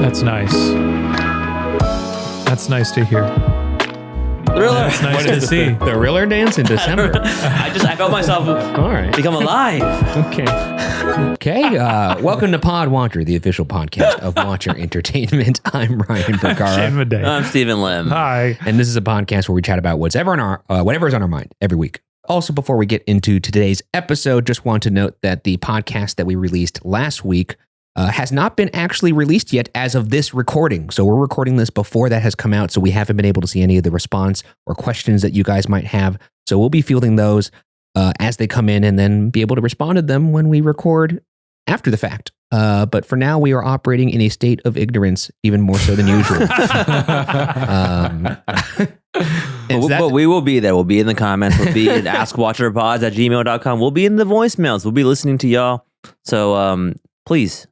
That's nice. That's nice to hear. Really? That's nice to see. The Riller dance in December. I felt myself All right. become alive. Okay. Welcome to Pod Watcher, the official podcast of Watcher Entertainment. I'm Ryan Shane Bergara. Madej. I'm Stephen Lim. Hi. And this is a podcast where we chat about whatever is on our mind every week. Also, before we get into today's episode, just want to note that the podcast that we released last week has not been actually released yet as of this recording. So we're recording this before that has come out, so we haven't been able to see any of the response or questions that you guys might have. So we'll be fielding those as they come in and then be able to respond to them when we record after the fact. But for now, we are operating in a state of ignorance, even more so than usual. But we will be there. We'll be in the comments. We'll be at AskWatcherPods@gmail.com. We'll be in the voicemails. We'll be listening to y'all. So please.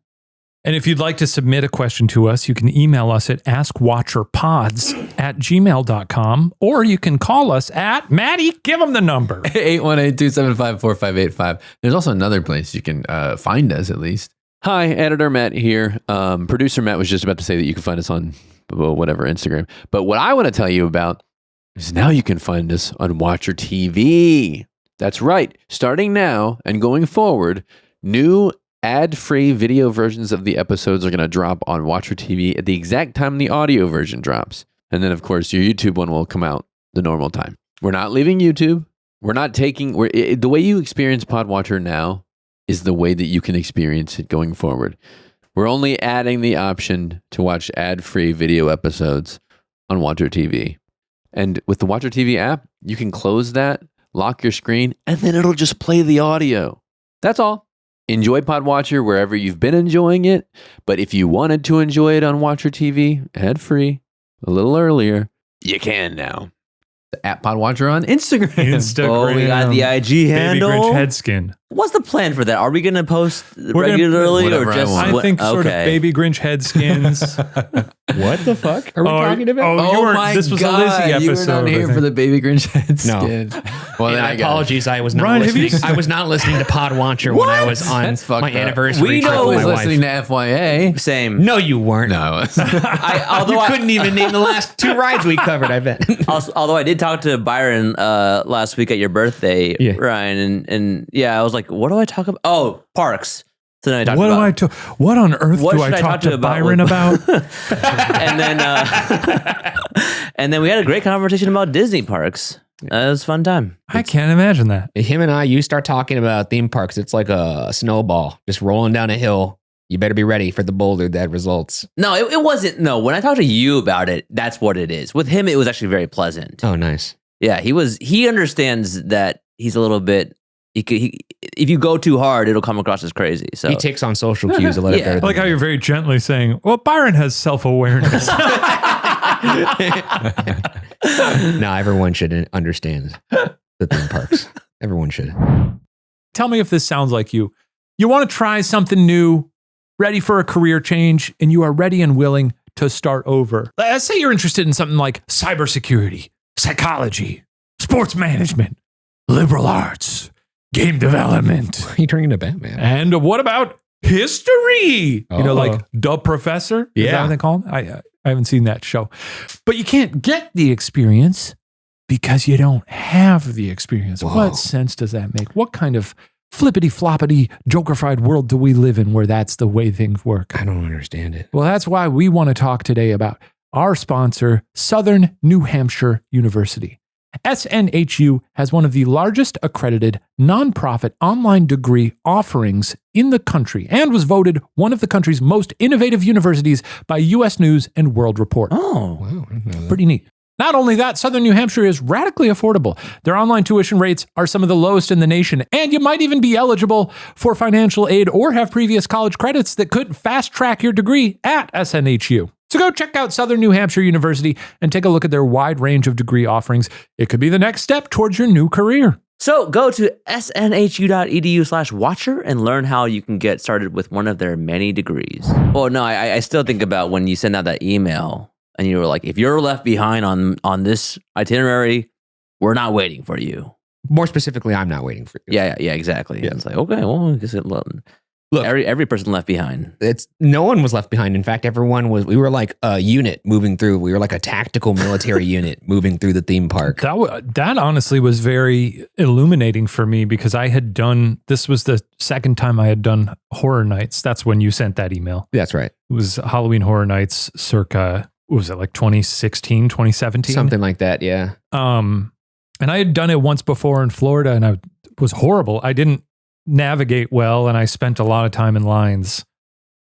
And if you'd like to submit a question to us, you can email us at askwatcherpods@gmail.com, or you can call us at, Maddie, give them the number. 818-275-4585. There's also another place you can find us, at least. Hi, Editor Matt here. Producer Matt was just about to say that you can find us on whatever, Instagram. But what I want to tell you about is now you can find us on Watcher TV. That's right. Starting now and going forward, new ad-free video versions of the episodes are going to drop on Watcher TV at the exact time the audio version drops. And then, of course, your YouTube one will come out the normal time. We're not leaving YouTube. We're not taking... the way you experience Pod Watcher now is the way that you can experience it going forward. We're only adding the option to watch ad-free video episodes on Watcher TV. And with the Watcher TV app, you can close that, lock your screen, and then it'll just play the audio. That's all. Enjoy Pod Watcher wherever you've been enjoying it. But if you wanted to enjoy it on Watcher TV, ad-free, a little earlier, you can now. At Pod Watcher on Instagram. Oh, we got the IG handle. Baby Grinch head skin. What's the plan for that? Are we going to post We're regularly gonna- or just? I think sort of Baby Grinch head skins. What the fuck are we talking about? This was a Lizzie episode. You were not here for the Baby Grinch head skin. Well, then I got it. Apologies, I was not Ryan, have you listening. I was not listening to Pod Watcher when I was on That's fucked my up. anniversary We trip know with I was my listening wife. to FYA. Same. No, you weren't. No. Although You couldn't even name the last two rides we covered, I bet. although I did talk to Byron last week at your birthday, Yeah. Ryan, and yeah, I was like, what do I talk about? Oh, parks. So then I talked about What on earth What do should I I talk talk to to about Byron with- about? and then we had a great conversation about Disney parks. It was a fun time. I can't imagine that. Him and you start talking about theme parks, it's like a snowball just rolling down a hill. You better be ready for the boulder that results. No, it wasn't. No, when I talked to you about it, that's what it is. With him, it was actually very pleasant. Oh, nice. Yeah, he understands that he's a little bit. If you go too hard, it'll come across as crazy. So He takes on social cues a little Yeah. better. I like how you're very gently saying, well, Byron has self-awareness. No, everyone should understand the theme parks. Everyone should. Tell me if this sounds like you. You want to try something new, ready for a career change, and you are ready and willing to start over. Let's say you're interested in something like cybersecurity, psychology, sports management, liberal arts, game development. Are you turning into Batman? And what about history? You know, Oh. like The Professor? Is that Yeah. what they call it? I haven't seen that show. But you can't get the experience because you don't have the experience. Whoa. What sense does that make? What kind of flippity-floppity, joker-fried world do we live in where that's the way things work? I don't understand it. Well, that's why we want to talk today about our sponsor, Southern New Hampshire University. SNHU has one of the largest accredited nonprofit online degree offerings in the country and was voted one of the country's most innovative universities by U.S. News and World Report. Oh, Wow. I didn't know that. Pretty neat. Not only that, Southern New Hampshire is radically affordable. Their online tuition rates are some of the lowest in the nation, and you might even be eligible for financial aid or have previous college credits that could fast track your degree at SNHU. So go check out Southern New Hampshire University and take a look at their wide range of degree offerings. It could be the next step towards your new career. so go to snhu.edu/watcher and learn how you can get started with one of their many degrees. Well, no, I still think about when you send out that email and you were like, if you're left behind on this itinerary, we're not waiting for you. More specifically, I'm not waiting for you. Yeah, exactly. Yeah. It's like, okay, well, I guess Look, Every person left behind. no one was left behind. In fact, we were like a unit moving through. We were like a tactical military unit moving through the theme park. That honestly was very illuminating for me because this was the second time I had done Horror Nights. That's when you sent that email. That's right. It was Halloween Horror Nights circa, what was it, like 2016, 2017? Something like that, yeah. And I had done it once before in Florida and it was horrible. I didn't navigate well and I spent a lot of time in lines.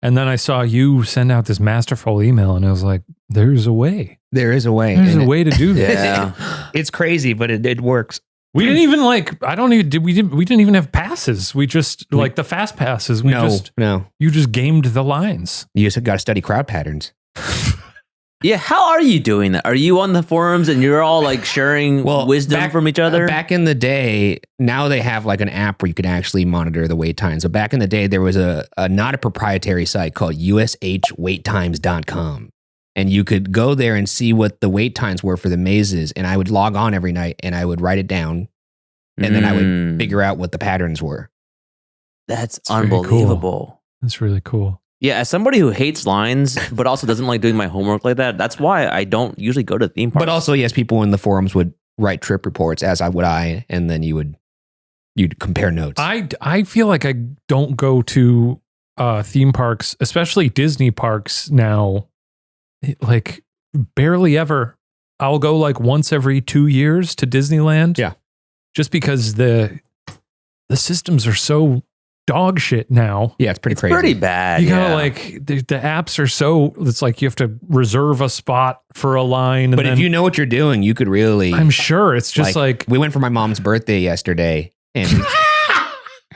And then I saw you send out this masterful email and I was like, there's a way. There is a way. There's a way to do this. Yeah. It's crazy, but it works. We didn't even we didn't even have passes. We just like the fast passes. No. You just gamed the lines. You just got to study crowd patterns. Yeah, how are you doing that? Are you on the forums and you're all like sharing wisdom from each other? Back in the day, now they have like an app where you could actually monitor the wait times. But back in the day, there was a not a proprietary site called ushwaittimes.com. And you could go there and see what the wait times were for the mazes. And I would log on every night and I would write it down. And then I would figure out what the patterns were. That's very cool. unbelievable. That's really cool. Yeah, as somebody who hates lines, but also doesn't like doing my homework like that, that's why I don't usually go to theme parks. But also, yes, people in the forums would write trip reports, as would I, and then you'd compare notes. I feel like I don't go to theme parks, especially Disney parks now, like barely ever. I'll go like once every 2 years to Disneyland. Yeah. Just because the systems are so dog shit now. Yeah, it's pretty crazy. Pretty bad. You gotta like the apps are so, it's like you have to reserve a spot for a line. But if you know what you're doing, you could really. I'm sure it's just like we went for my mom's birthday yesterday, and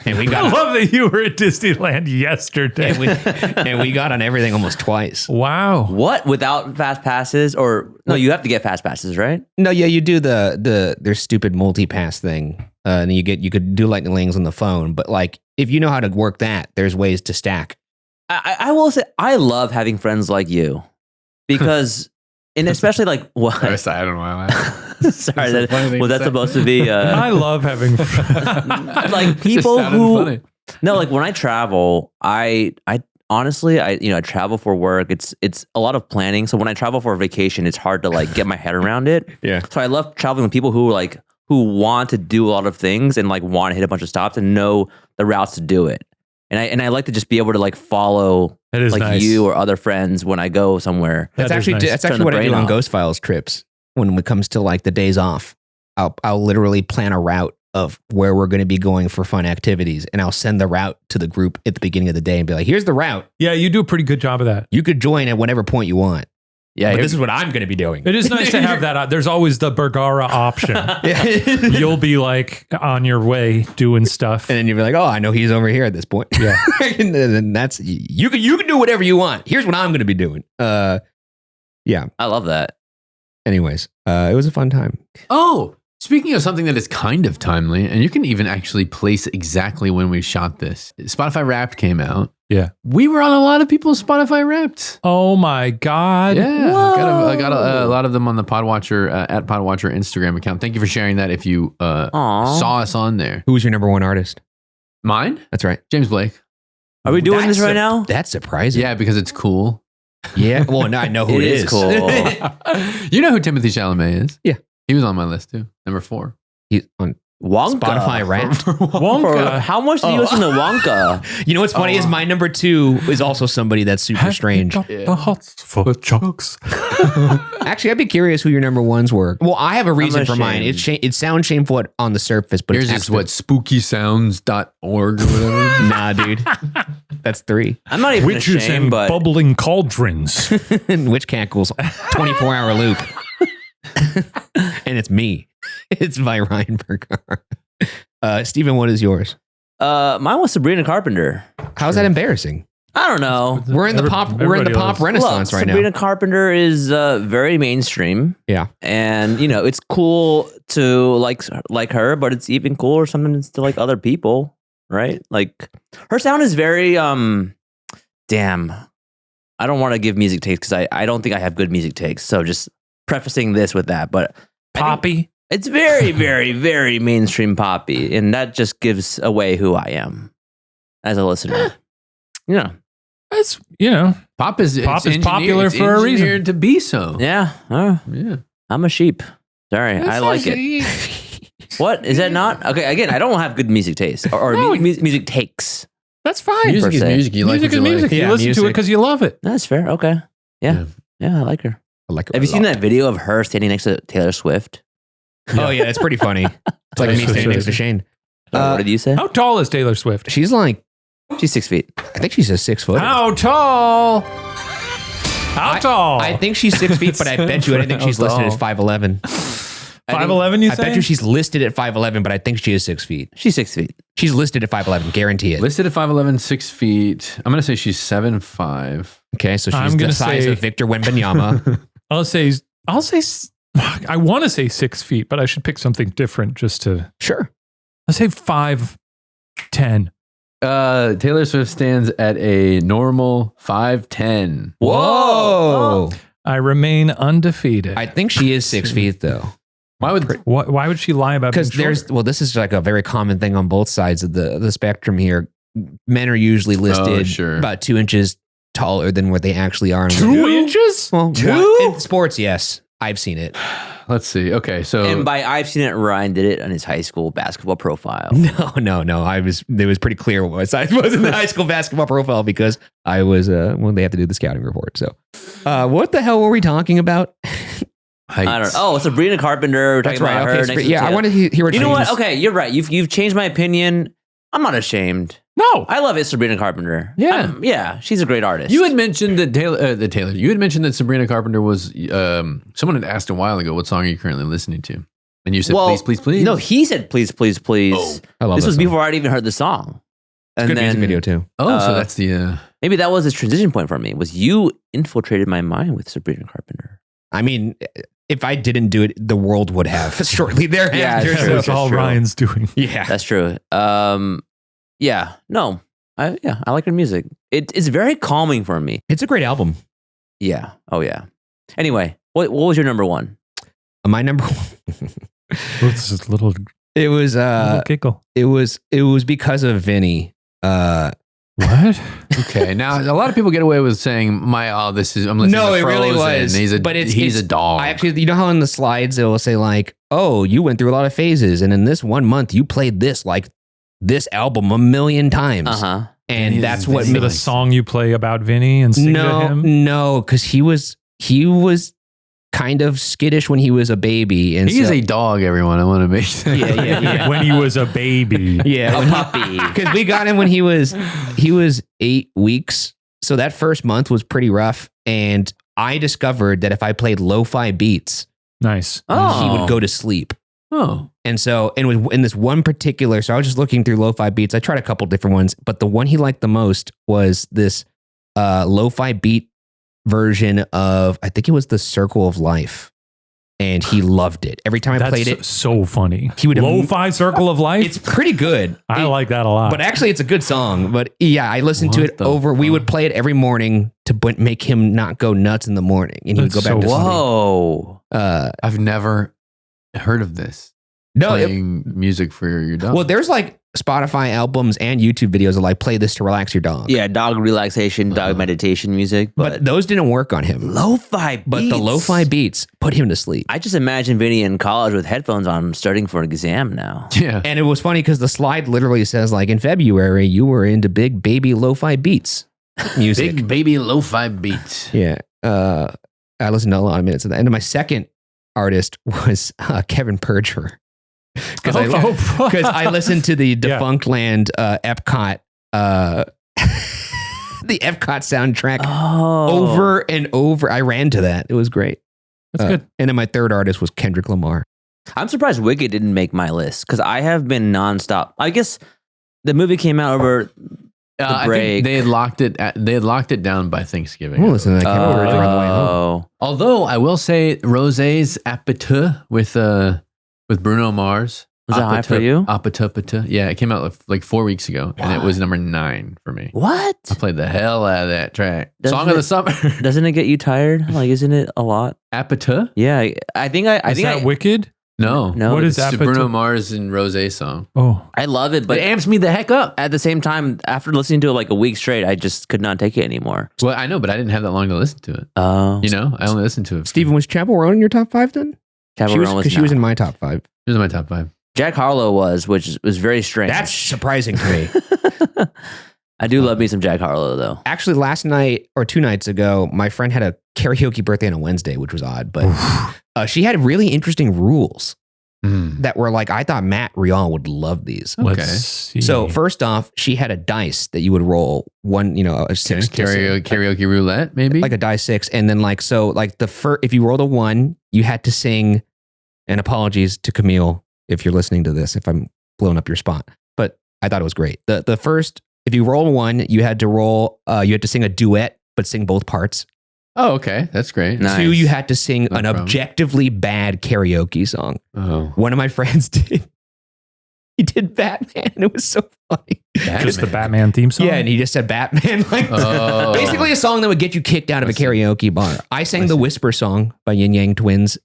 we got. I love that you were at Disneyland yesterday. And we got on everything almost twice. Wow. What? Without fast passes? Or no, you have to get fast passes, right? No, yeah, you do their stupid multi-pass thing, and you could do lightning lanes on the phone. But like, if you know how to work that, there's ways to stack. I will say I love having friends like you because, and especially like what? I don't know why I laughed. Sorry, was that supposed to be? I love having like people who. Funny. No, like when I travel, I honestly, I travel for work. It's a lot of planning. So when I travel for a vacation, it's hard to like get my head around it. Yeah. So I love traveling with people who want to do a lot of things and like want to hit a bunch of stops and know the routes to do it. And I like to just be able to like follow like nice. you or other friends when I go somewhere. That's actually what I do on Ghost Files trips. When it comes to like the days off, I'll literally plan a route of where we're going to be going for fun activities, and I'll send the route to the group at the beginning of the day and be like, "Here's the route. Yeah, you do a pretty good job of that. You could join at whatever point you want." Yeah, but this is what I'm going to be doing. It is nice to have that. There's always the Bergara option. You'll be like on your way doing stuff. And then you'll be like, oh, I know he's over here at this point. Yeah. And then that's, you can do whatever you want. Here's what I'm going to be doing. Yeah. I love that. Anyways, it was a fun time. Oh, speaking of something that is kind of timely, and you can even actually place exactly when we shot this. Spotify Wrapped came out. Yeah. We were on a lot of people's Spotify Wrapped. Oh my God. Yeah. I got a lot of them on the Podwatcher, at Podwatcher Instagram account. Thank you for sharing that if you saw us on there. Who was your number one artist? Mine? That's right. James Blake. Are we doing this right now? That's surprising. Yeah, because it's cool. Yeah. Well, now I know who it is. Cool. You know who Timothy Chalamet is? Yeah. He was on my list too. Number 4. He's on Wonka. Spotify Wrapped. Wonka. How much do you listen to Wonka? You know what's funny is my number 2 is also somebody that's super strange. The hots for chunks. Actually, I'd be curious who your number 1s were. Well, I have a reason for mine. It sounds shameful on the surface, but yours is what, spookysounds.org or whatever? Nah, dude. That's 3. I'm not even Witches ashamed, and but bubbling cauldrons. And Witch Cackle's 24-hour loop. And it's me. It's by Ryan Bergara. Steven, what is yours? mine was Sabrina Carpenter. How's that embarrassing? I don't know. We're in the pop renaissance right now. Sabrina Carpenter is very mainstream. Yeah. And it's cool to like her, but it's even cooler sometimes to like other people, right? Like her sound is very damn. I don't want to give music takes because I don't think I have good music takes. So just prefacing this with that, but Poppy. It's very, very, very mainstream poppy, and that just gives away who I am as a listener. Yeah. That's Pop is popular for a reason. To be so. Yeah. Yeah. I'm a sheep. Sorry, I like it. What? Is that not? Okay, again, I don't have good music taste or music takes. That's fine. Music is music. You like music is music. You listen to it because you love it. That's fair. Okay. Yeah, I like her. I like her. Have you seen that video of her standing next to Taylor Swift? Oh yeah, it's pretty funny. It's like me standing next to Shane. What did you say? How tall is Taylor Swift? She's like, She's 6 feet. I think she's a 6 foot. How tall? How tall? I think she's 6 feet, but I bet you I think she's listed as 5'11". 5'11", you I say? bet you she's listed at 5'11", but I think she is 6 feet. She's 6 feet. She's listed at 5'11", guarantee it. Listed at 5'11", 6 feet. I'm going to say she's 7'5". Okay, so she's I'm the gonna size say- of Victor Wembanyama. I'll say, I want to say 6 feet, but I should pick something different just to, Sure. let's say 5'10". Taylor Swift stands at a normal 5'10". Whoa. I remain undefeated. I think she is 6 feet though. Why would Why would she lie about being Because short? this is like a very common thing on both sides of the spectrum here. Men are usually listed sure. about 2 inches taller than what they actually are. 2 inches? Well, 2? in sports, yes. I've seen it. let's see. Okay, so And by I've seen it, Ryan did it on his high school basketball profile. No. It was pretty clear what size was in the high school basketball profile because I was when they have to do the scouting report. So, what the hell were we talking about? heights. I don't know. Oh, Sabrina Carpenter. We're talking about her. Next to I want to hear what You know what? Shane's- Okay, you're right. You've changed my opinion. I'm not ashamed. No. I love it, Sabrina Carpenter. Yeah. Yeah, she's a great artist. You had mentioned that Taylor. You had mentioned that Sabrina Carpenter was. Someone had asked a while ago, "What song are you currently listening to?" And you said, "Please, please, please." No, he said, "Please, please, please." Oh, I love This that was song. before I'd even heard the song. And Good then music video too. so that's the. maybe that was his transition point for me. Was you infiltrated my mind with Sabrina Carpenter? I mean, if I didn't do it, the world would have shortly thereafter. Yeah, it's true. That's all true. Ryan's doing. Yeah. That's true. Yeah, no, I like her music. It's very calming for me. It's a great album. Yeah. Oh yeah. Anyway, what was your number one? My number one. This is a little It was giggle. it was because of Vinny. What? Okay, now a lot of people get away with saying, I'm listening No, to it really Frozen. was. He's a But it's a dog. I actually, you know how in the slides it will say like, "Oh, you went through a lot of phases, and in this 1 month you played this album 1,000,000 times." Uh-huh. And Vinny's that's what Is it made a song you play about Vinny and sing to him? No, because he was kind of skittish when he was a baby, and He is so- a dog, everyone. I want to make sure. yeah. When he was a baby. Yeah, A puppy. because we got him when he was 8 weeks. So that first month was pretty rough, and I discovered that if I played lo-fi beats, Nice. Oh. he would go to sleep. Oh, And so, and in this one particular, so I was just looking through lo-fi beats. I tried a couple different ones, but the one he liked the most was this lo-fi beat version of, I think it was The Circle of Life. And he loved it. Every time I That's played it, so funny. he would- Lo-fi Circle of Life? it's pretty good. I like that a lot. But actually, it's a good song. But yeah, I listened to What it the over. We would fuck? play it every morning to make him not go nuts in the morning. And he would go That's back to so sleep. Whoa. I've never heard of this. No, Playing music for your dog. well, there's like Spotify albums and YouTube videos that like play this to relax your dog. Yeah, dog relaxation, dog meditation music, But those didn't work on him. lo-fi beats. But the lo-fi beats put him to sleep. I just imagine Vinny in college with headphones on studying for an exam now. yeah. And it was funny because the slide literally says like in February, you were into big baby lo-fi beats music. Big baby lo-fi beats. Yeah. I listened to a lot of minutes of that. And then my second artist was Kevin Perjurer. Because I listened to the Defunct Land Epcot, the Epcot soundtrack over and over. I ran to that. It was great. That's good. And then my third artist was Kendrick Lamar. I'm surprised Wicked didn't make my list because I have been nonstop. I guess the movie came out over I break. think they had locked it. They had locked it down by Thanksgiving. We'll listen to that Kevin Perjurer on the way home. Oh. Although I will say, Rosé's Appetit with Bruno Mars. Was that high for you? Appetit. Yeah, it came out like 4 weeks ago, and it was number 9 for me. What? I played the hell out of that track. Doesn't Song of it- the summer. Doesn't it get you tired? Like, isn't it a lot? Appetit. Yeah, I think Is that Wicked? No. What is it's that? the Bruno Mars and Rosé song. Oh, I love it, but It amps me the heck up. at the same time, after listening to it like a week straight, I just could not take it anymore. Well, I know, but I didn't have that long to listen to it. Oh, You know, I only listened to it. Steven, was Chapel Roan in your top 5 then? Chapel Roan was Because she was in my top 5. It was in my top 5. Jack Harlow was, which was very strange. That's surprising to me. I do love me some Jack Harlow though. Actually, last night or 2 nights ago, my friend had a karaoke birthday on a Wednesday, which was odd, but she had really interesting rules that were like, I thought Matt Rial would love these. Okay. let's see. So first off, she had a dice that you would roll one, a 6 Karaoke roulette, maybe? like a die 6, and then if you rolled a 1, you had to sing. And apologies to Camille if you're listening to this, if I'm blowing up your spot, but I thought it was great. The first, if you roll 1, you had to sing a duet, but sing both parts. Oh, okay. That's great. Nice. 2, you had to sing No an problem. objectively bad karaoke song. Oh. One of my friends did. He did Batman, and it was so funny. just the Batman theme song. Yeah, and he just said Batman. Oh. Basically a song that would get you kicked out of a karaoke bar. I sang the Whisper song by Yin Yang Twins.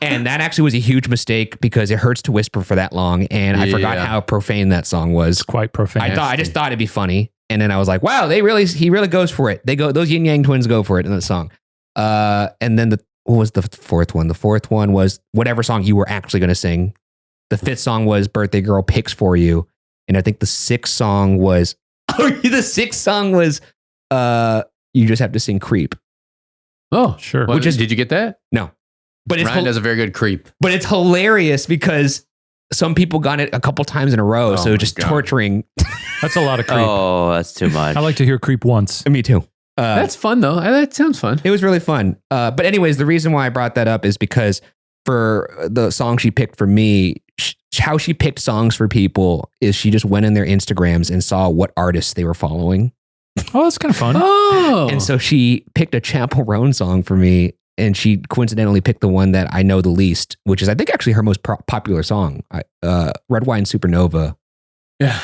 And that actually was a huge mistake because it hurts to whisper for that long. And I forgot how profane that song was. quite profane. I just thought it'd be funny. And then I was like, wow, he really goes for it. Those Yin Yang Twins go for it in the song. And then what was the fourth one? The fourth one was whatever song you were actually going to sing. The 5th song was Birthday Girl Picks For You. And I think the 6th song was, you just have to sing Creep. Oh, Sure. Well, did you get that? No. But it's Ryan does a very good creep. But it's hilarious because some people got it a couple times in a row. Oh So my just God. torturing. That's a lot of creep. Oh, that's too much. I like to hear creep once. Me too. That's fun, though. That sounds fun. It was really fun. But anyways, the reason why I brought that up is because for the song she picked for me, how she picked songs for people is she just went in their Instagrams and saw what artists they were following. Oh, that's kind of fun. Oh. And so she picked a Chapel Roan song for me. And she coincidentally picked the one that I know the least, which is, I think, actually her most popular song, Red Wine Supernova. Yeah.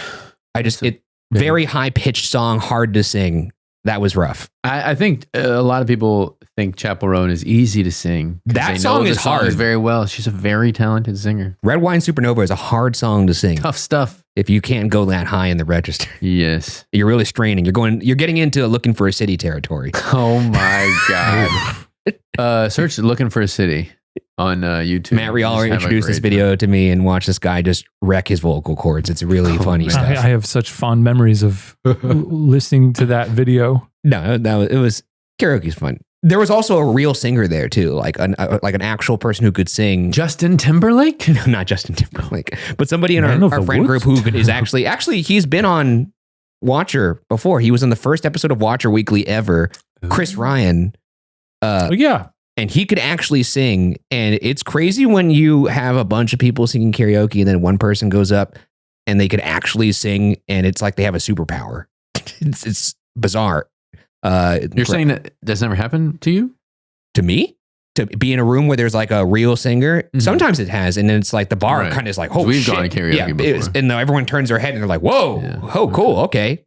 Very high pitched song, hard to sing. That was rough. I think a lot of people think Chapel Roan is easy to sing. That They know song the is hard. very well. She's a very talented singer. Red Wine Supernova is a hard song to sing. Tough stuff. If you can't go that high in the register, Yes. you're really straining. You're getting into Looking for a City territory. Oh my God. Search Looking for a City on YouTube. Matt Rial Just have a introduced this great video to me and watch this guy just wreck his vocal cords. It's really funny man. stuff. I have such fond memories of listening to that video. No, it was karaoke's fun. There was also a real singer there too, like an actual person who could sing. Justin Timberlake? No, not Justin Timberlake, but somebody in Man of our the friend Woods? group who is actually he's been on Watcher before. He was on the first episode of Watcher Weekly ever. Chris Ryan. Oh, yeah. And he could actually sing. And it's crazy when you have a bunch of people singing karaoke and then one person goes up and they could actually sing and it's like they have a superpower. It's bizarre. You're saying that that's never happened to you? To me? To be in a room where there's like a real singer? Mhm. Sometimes it has. And then it's like the bar Right. kind of is like, oh, We've shit. gone to karaoke before. And everyone turns their head and they're like, whoa, Yeah. oh, cool, okay.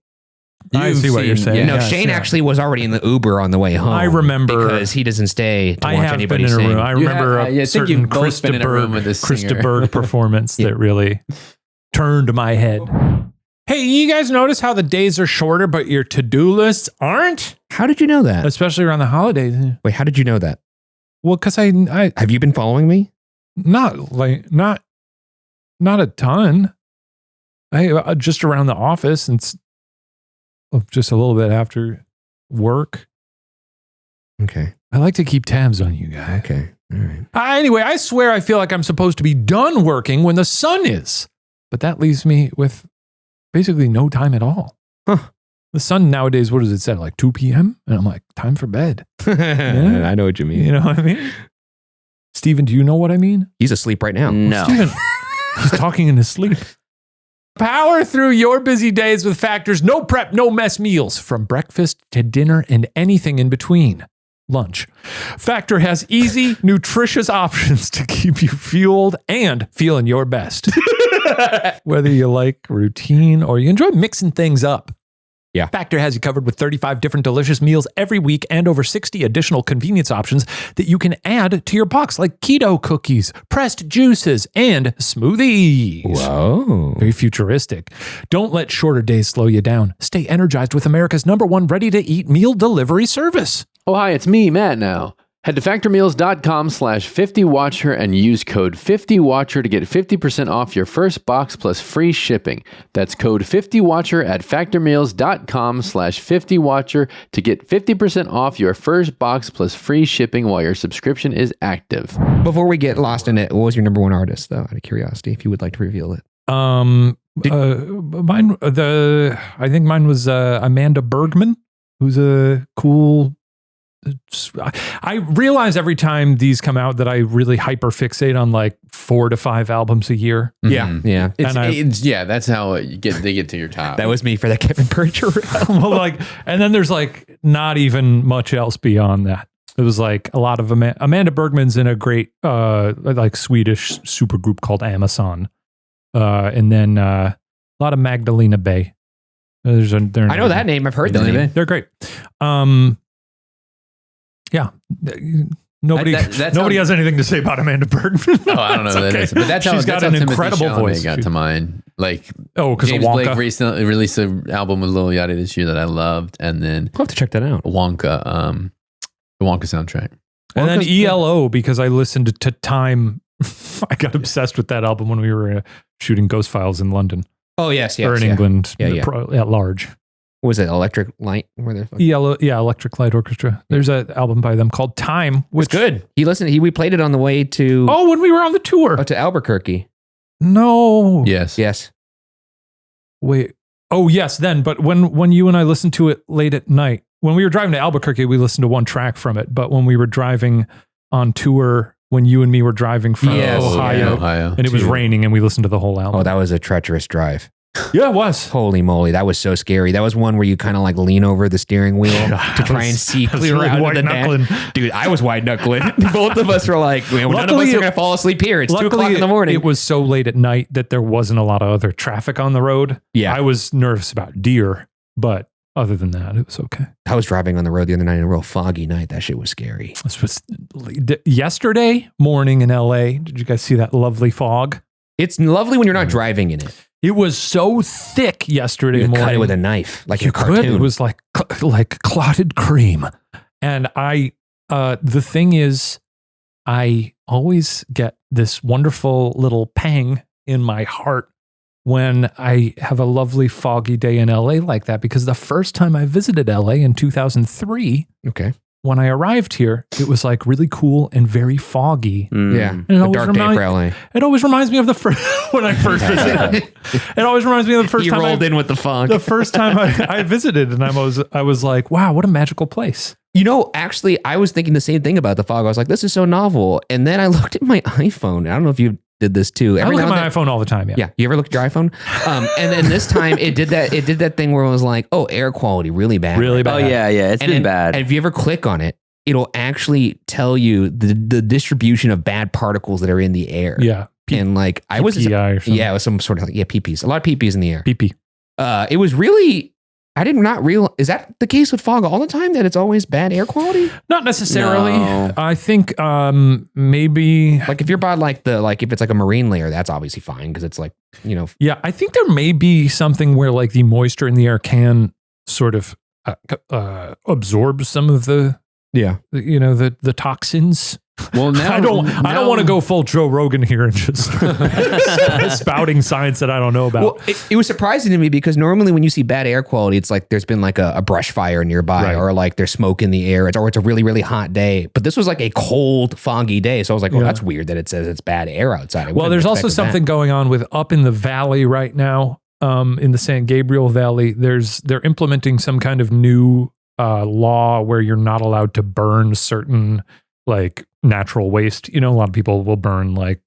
I see what you're saying. Yeah. No, Yes, Shane yeah. actually was already in the Uber on the way home. I remember- because he doesn't stay to I watch have anybody been in a sing. room. I You remember have- a I think certain you've both been in a room with this Krista singer. Berg performance Yeah. that really turned my head. Hey, you guys notice how the days are shorter, but your to-do lists aren't? How did you know that? Especially around the holidays. Wait, how did you know that? Well, because I Have you been following me? not a ton. I just around the office and just a little bit after work. Okay. I like to keep tabs on you guys. Okay. All right. Anyway, I swear I feel like I'm supposed to be done working when the sun is. But that leaves me with basically no time at all. Huh. The sun nowadays, what does it say? Like 2 p.m.? And I'm like, time for bed. Yeah. I know what you mean. You know what I mean? Steven, do you know what I mean? He's asleep right now. No. Steven, he's talking in his sleep. Power through your busy days with Factor's no prep, no mess meals from breakfast to dinner and anything in between. Lunch. Factor has easy, nutritious options to keep you fueled and feeling your best. Whether you like routine or you enjoy mixing things up. Yeah. Factor has you covered with 35 different delicious meals every week and over 60 additional convenience options that you can add to your box, like keto cookies, pressed juices, and smoothies. Whoa. Very futuristic. Don't let shorter days slow you down. Stay energized with America's #1 ready-to-eat meal delivery service. Oh, hi, it's me, Matt, now. Head to factormeals.com/50watcher and use code 50watcher to get 50% off your first box plus free shipping. That's code 50watcher at factormeals.com/50watcher to get 50% off your first box plus free shipping while your subscription is active. Before we get lost in it, what was your #1 artist, though, out of curiosity, if you would like to reveal it? I think mine was Amanda Bergman, who's a cool. I realize every time these come out that I really hyper fixate on like 4 to 5 albums a year. Yeah. Yeah. That's how they get to your top. That was me for that Kevin Percher. Well, and then there's like not even much else beyond that. It was like a lot of Amanda Bergman's in a great like Swedish supergroup called Amazon, and then a lot of Magdalena Bay. I know that name. I've heard that name. They're great. Yeah. Nobody has anything to say about Amanda Bergman. Oh, I don't know who that is. But that's she's got an incredible voice. Got to mind. Like, because James Blake recently released an album with Lil Yachty this year that I loved, and then I'll have to check that out. Wonka, the Wonka soundtrack, and then ELO because I listened to Time. I got obsessed with that album when we were shooting Ghost Files in London. Oh yes, or in England, at large. What was it, Electric Light? ELO, Electric Light Orchestra. There's an album by them called Time, which it's good. We played it on the way to. Oh, when we were on the tour. To Albuquerque. No. Yes. Wait. Oh, yes. Then, but when you and I listened to it late at night, when we were driving to Albuquerque, we listened to one track from it. But when we were driving on tour, when you and me were driving from Ohio, and it was raining, and we listened to the whole album. Oh, that was a treacherous drive. Yeah, it was. Holy moly, that was so scary. That was one where you kind of like lean over the steering wheel to try and see clear really out white of the knuckling. Dude, I was white knuckling. Both of us were like, none of us are going to fall asleep here. It's 2 o'clock in the morning. It was so late at night that there wasn't a lot of other traffic on the road. Yeah. I was nervous about deer, but other than that, it was okay. I was driving on the road the other night in a real foggy night. That shit was scary. This was yesterday morning in LA. Did you guys see that lovely fog? It's lovely when you're not driving in it. It was so thick yesterday morning. Cut it with a knife, like you a cartoon. It was like clotted cream. And the thing is, I always get this wonderful little pang in my heart when I have a lovely foggy day in LA like that, because the first time I visited LA in 2003, when I arrived here, it was like really cool and very foggy. Yeah, and a dark day for LA. It always reminds me of the first when I first visited. It always reminds me of the first time you rolled in with the fog. The first time I visited, and I was like, wow, what a magical place. You know, actually, I was thinking the same thing about the fog. I was like, this is so novel. And then I looked at my iPhone. I don't know if you did this too. I look at my iPhone all the time. Yeah. You ever look at your iPhone? And then this time it did that thing where it was like, oh, air quality really bad. Really bad. Oh yeah. It's been bad. And if you ever click on it, it'll actually tell you the distribution of bad particles that are in the air. Yeah. And like it was some sort of PPs. A lot of PPs in the air. PP. It was really. I did not realize. Is that the case with fog all the time? That it's always bad air quality? Not necessarily. No. I think maybe like if you're by if it's like a marine layer, that's obviously fine because it's like Yeah, I think there may be something where like the moisture in the air can sort of absorb some of the the toxins. Well, now I don't want to go full Joe Rogan here and just spouting science that I don't know about. Well, it was surprising to me because normally when you see bad air quality, it's like there's been like a brush fire nearby, or like there's smoke in the air, or it's a really, really hot day. But this was like a cold, foggy day. So I was like, that's weird that it says it's bad air outside. Well, there's also something going on with up in the valley right now, in the San Gabriel Valley. They're implementing some kind of new law where you're not allowed to burn certain like natural waste. A lot of people will burn like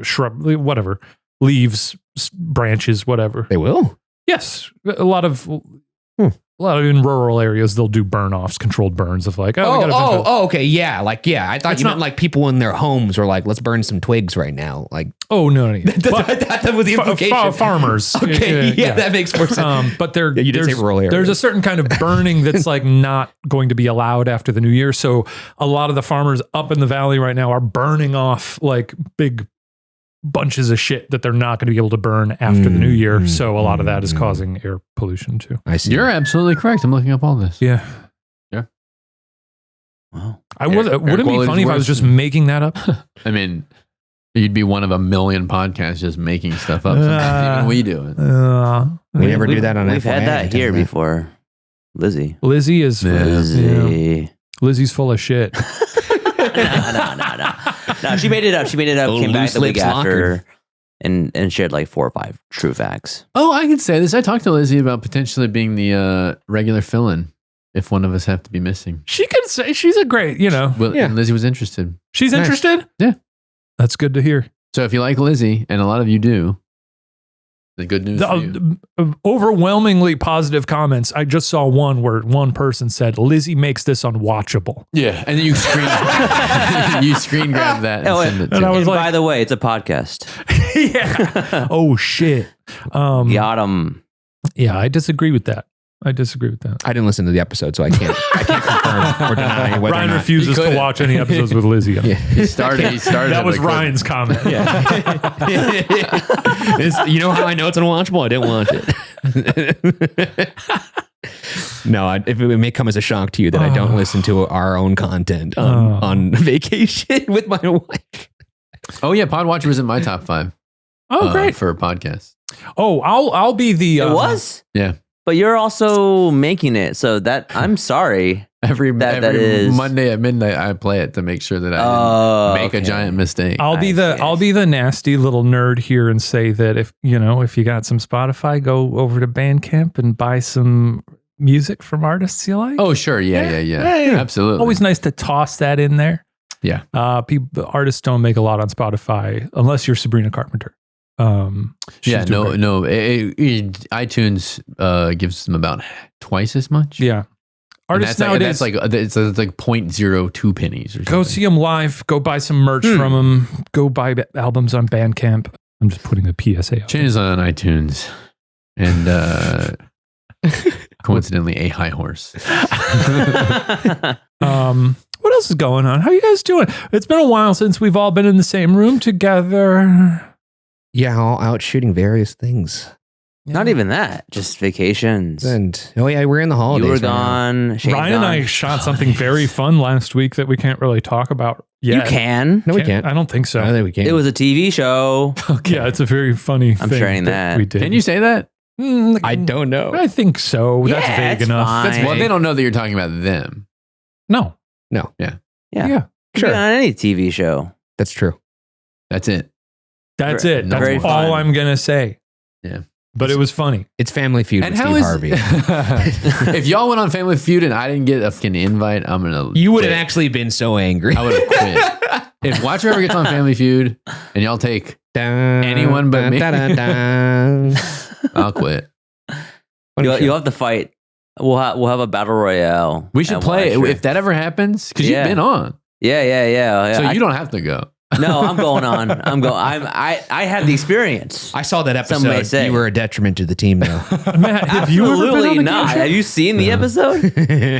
shrub, whatever, leaves, branches, whatever. They will? Yes. A lot of A lot of in rural areas, they'll do burn-offs, controlled burns of like, Okay. Yeah. Like, yeah. I thought It's you not- meant like people in their homes were like, let's burn some twigs right now. Like, oh, no. that was the implication. Farmers. Okay. Yeah, that makes more sense. But you did say rural area. there's a certain kind of burning that's like not going to be allowed after the new year. So a lot of the farmers up in the valley right now are burning off like big bunches of shit that they're not going to be able to burn after the new year. So a lot of that is causing air pollution too. I see. You're absolutely correct. I'm looking up all this. Yeah. Wow. Would it be funny if I was just making that up? I mean, you'd be one of a million podcasts just making stuff up. Sometimes even we do it. We never do that on We've FYI. had that here before. Lizzie. Lizzie is Lizzie. Lizzie's full of shit. No, she made it up. Oh, Came back loose the week lips after and shared like 4 or 5 true facts. Oh, I can say this. I talked to Lizzie about potentially being the regular fill-in if one of us have to be missing. She can say she's a great, Well, Yeah. and Lizzie was interested. she's Nice. interested. Yeah. That's good to hear. So if you like Lizzie, and a lot of you do, the good news for you. Overwhelmingly positive comments. I just saw one where one person said, Lizzie makes this unwatchable. Yeah, and then you screen grab that and send it to and I me. was And like- by the way, it's a podcast. Yeah. Oh, shit. Got 'em. Yeah, I disagree with that. I didn't listen to the episode, so I can't confirm or deny whether Ryan or not. refuses to watch any episodes with Lizzie. Yeah. He started. That at was the clip. Ryan's comment. You know how I know it's unwatchable? I didn't watch it. No, it may come as a shock to you that I don't listen to our own content on vacation with my wife. Oh yeah, Podwatcher was in my top 5. Oh, great. For podcasts. Oh, I'll be the. It was? Yeah. But you're also making it, so that I'm sorry. Every That is- Monday at midnight, I play it to make sure that I didn't make a giant mistake. I'll be the nasty little nerd here and say that if you got some Spotify, go over to Bandcamp and buy some music from artists you like. Oh sure, yeah. Absolutely. Always nice to toss that in there. Yeah. Artists don't make a lot on Spotify unless you're Sabrina Carpenter. She's doing great. iTunes gives them about twice as much. Yeah. Artists nowadays, that's like it's like 0.02 pennies or something. go see them live. Go buy some merch from them. Go buy albums on Bandcamp. I'm just putting a PSA out. Changes on iTunes, and coincidentally, a high horse. What else is going on? How you guys doing? It's been a while since we've all been in the same room together. Yeah, all out shooting various things. Not even that, just vacations. And we're in the holidays. You were right now. gone. Shane Ryan and gone. I shot something very fun last week that we can't really talk about yet. You can. No, we can't. I don't think so. I don't think we can. It was a TV show. Yeah, it's a very funny I'm thing sharing that. we did. Can you say that? I don't know. I think so. That's Yeah, vague it's enough. fine. Well, they don't know that you're talking about them. No. Yeah. Yeah. Sure. On any TV show. That's true. That's it. That's Very- it. That's very all fun. I'm going to say. Yeah. But it was funny. It's Family Feud with Steve Harvey. If y'all went on Family Feud and I didn't get a fucking invite, I'm gonna. You would have quit. actually been so angry. I would have quit. If Watcher ever gets on Family Feud and y'all take anyone but me, I'll quit. You'll have to fight. We'll have a battle royale. We should at play Watcher. if that ever happens because Yeah. you've been on, Yeah. so you don't have to go. No, I'm going on. I had the experience. I saw that Some may episode. say. You were a detriment to the team, though. Matt, have you ever been on Absolutely a not. game show? Have you seen the episode?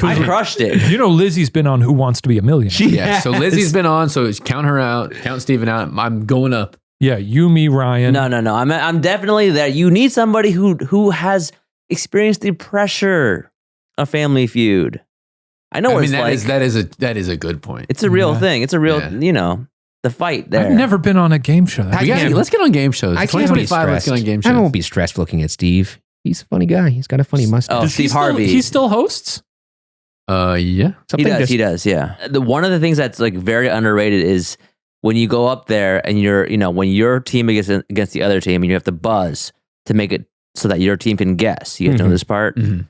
I crushed it. You know Lizzie's been on Who Wants to Be a Millionaire. Yeah. So Lizzie's been on, so count her out. Count Steven out. I'm going up. Yeah, you, me, Ryan. No. I'm definitely there. You need somebody who has experienced the pressure of Family Feud. I know what it's like. that is a good point. It's a real Yeah. thing. It's a real, the fight there. I've never been on a game show. Let's get on game shows. I can't be 2025. Let's get on game I shows. won't be stressed looking at Steve. He's a funny guy. He's got a funny mustache. Oh, Does Steve he still- Harvey. He still hosts? Yeah. He Something does. just- He does. Yeah. One of the things that's like very underrated is when you go up there and when your team against the other team and you have to buzz to make it so that your team can guess. You have to know this part. Mhm.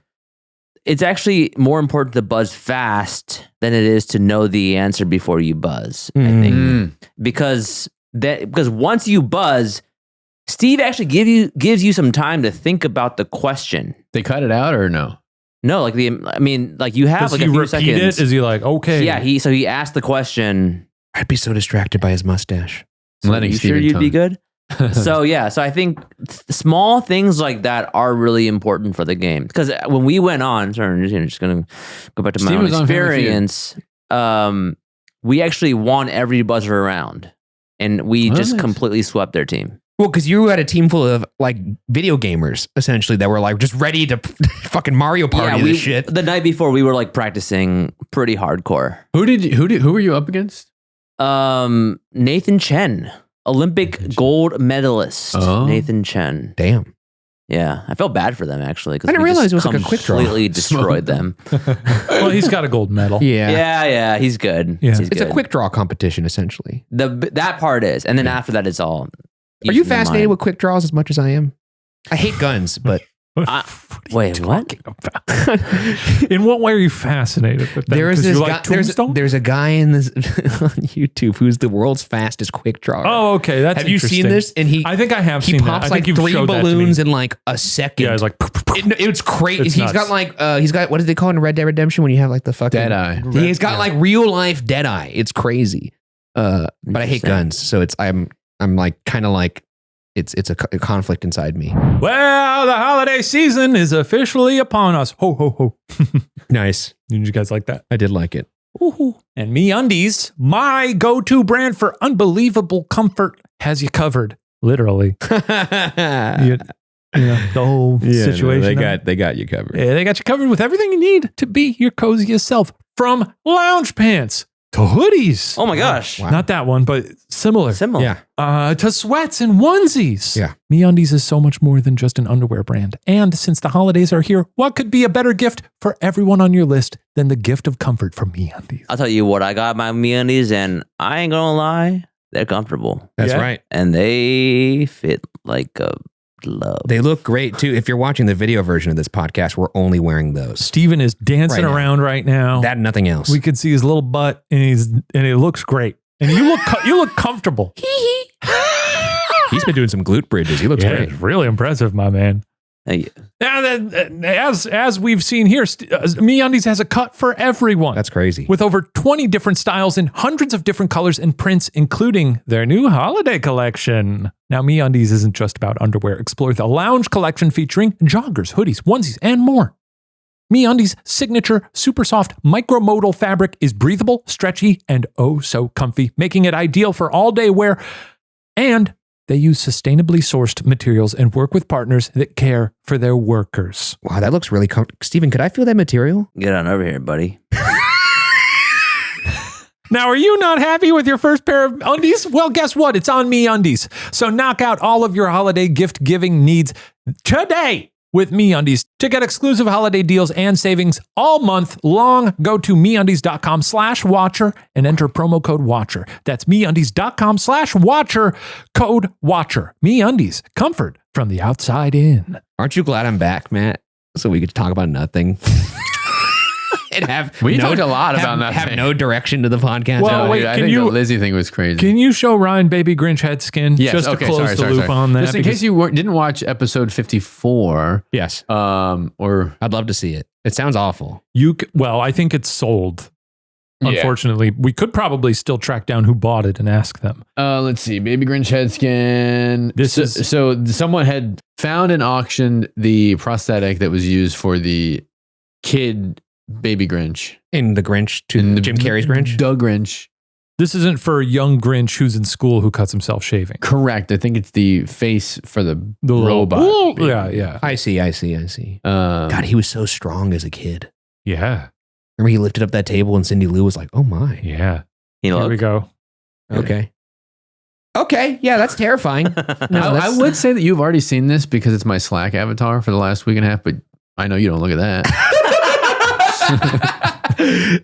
It's actually more important to buzz fast than it is to know the answer before you buzz. I think Mm. because once you buzz, Steve actually gives you some time to think about the question. They cut it out or no? No, like you have Does like he a few repeat seconds. it? Is he like, okay? Yeah, he asked the question. I'd be so distracted by his mustache. So Letting you Steven sure you'd be talk. good? So I think small things like that are really important for the game. Because when we went on, sorry, I'm just gonna go back to my Steve own was on Family Feud. experience. We actually won every buzzer around, and we Oh, just nice. completely swept their team. Well, because you had a team full of like video gamers, essentially, that were like just ready to fucking Mario Party this shit. The night before, we were like practicing pretty hardcore. Who were you up against? Nathan Chen, Olympic gold medalist. Oh. Nathan Chen. Damn. Yeah, I felt bad for them actually. I didn't realize it was like a quick draw. Completely destroyed them. Well, he's got a gold medal. Yeah, he's good. Yeah. He's It's good. a quick draw competition, essentially. That part is, and then after that, it's all. Are you fascinated with quick draws as much as I am? I hate guns, but Wait, what? In what way are you fascinated with them? there is 'Cause this you guy. like Tombstone? There's a guy in this on YouTube who's the world's fastest quick drawer. Oh, okay. That's have you seen interesting. this? And I think I have he seen pops that. I like think you've 3 showed that to me. balloons in like a second. Yeah, it's like It's crazy. It's He's nuts. got like he's got what do they call it in Red Dead Redemption when you have like the fucking Deadeye. He's got like real life Deadeye. It's crazy. But I hate Interesting. guns, so it's I'm like kind of like it's a conflict inside me. Well, the holiday season is officially upon us. Ho, ho, ho. Nice. Did you guys like that? I did like it. And MeUndies, my go-to brand for unbelievable comfort, has you covered. Literally. You know, the whole situation. they got you covered. Yeah, they got you covered with everything you need to be your coziest self. From lounge pants to hoodies. Oh my gosh! Wow. Not that one, but similar. Similar. Yeah. To sweats and onesies. Yeah. MeUndies is so much more than just an underwear brand. And since the holidays are here, what could be a better gift for everyone on your list than the gift of comfort from MeUndies? I'll tell you what. I got my MeUndies, and I ain't gonna lie, they're comfortable, That's Yeah. right. and they fit like a glove. They look great too. If you're watching the video version of this podcast, we're only wearing those. Steven is dancing Right now. around right now. That and nothing else. We can see his little butt, and it looks great. And you look comfortable. He's been doing some glute bridges. He looks Yeah, great. it's really impressive, my man. Hey, Now, as we've seen here, MeUndies has a cut for everyone. That's crazy. With over 20 different styles and hundreds of different colors and prints, including their new holiday collection. Now, MeUndies isn't just about underwear. Explore the lounge collection featuring joggers, hoodies, onesies, and more. MeUndies' signature super soft micromodal fabric is breathable, stretchy, and oh so comfy, making it ideal for all-day wear. And they use sustainably sourced materials and work with partners that care for their workers. Wow, that looks really Steven, could I feel that material? get on over here, buddy. Now, are you not happy with your first pair of undies? Well, guess what? It's on MeUndies. So knock out all of your holiday gift-giving needs today with MeUndies. To get exclusive holiday deals and savings all month long, go to MeUndies.com/watcher and enter promo code WATCHER. That's MeUndies.com/watcher, code WATCHER. MeUndies, comfort from the outside in. Aren't you glad I'm back, Matt? So we could talk about nothing. And have We talked a lot about nothing. Have no direction to the podcast. Well, at all. wait, I can think you- the Lizzie thing was crazy. Can you show Ryan Baby Grinch head skin Yes, just to okay, close the loop on that? Just in Because- case you didn't watch episode 54, Yes. or I'd love to see it. It sounds awful. Well, I think it's sold. Yeah. Unfortunately, we could probably still track down who bought it and ask them. let's see, Baby Grinch head skin. So someone had found and auctioned the prosthetic that was used for the kid Baby Grinch. In the Grinch to In the Jim Carrey's Grinch. Doug Grinch. This isn't for a young Grinch who's in school who cuts himself shaving. Correct. I think it's the face for the little- robot. Ooh, baby. yeah. I see. God, he was so strong as a kid. Yeah. Remember he lifted up that table and Cindy Lou was like, oh my. Yeah. You Here we know, go. Okay. Yeah, that's terrifying. No, I that's- would say that you've already seen this because it's my Slack avatar for the last week and a half, but I know you don't look at that.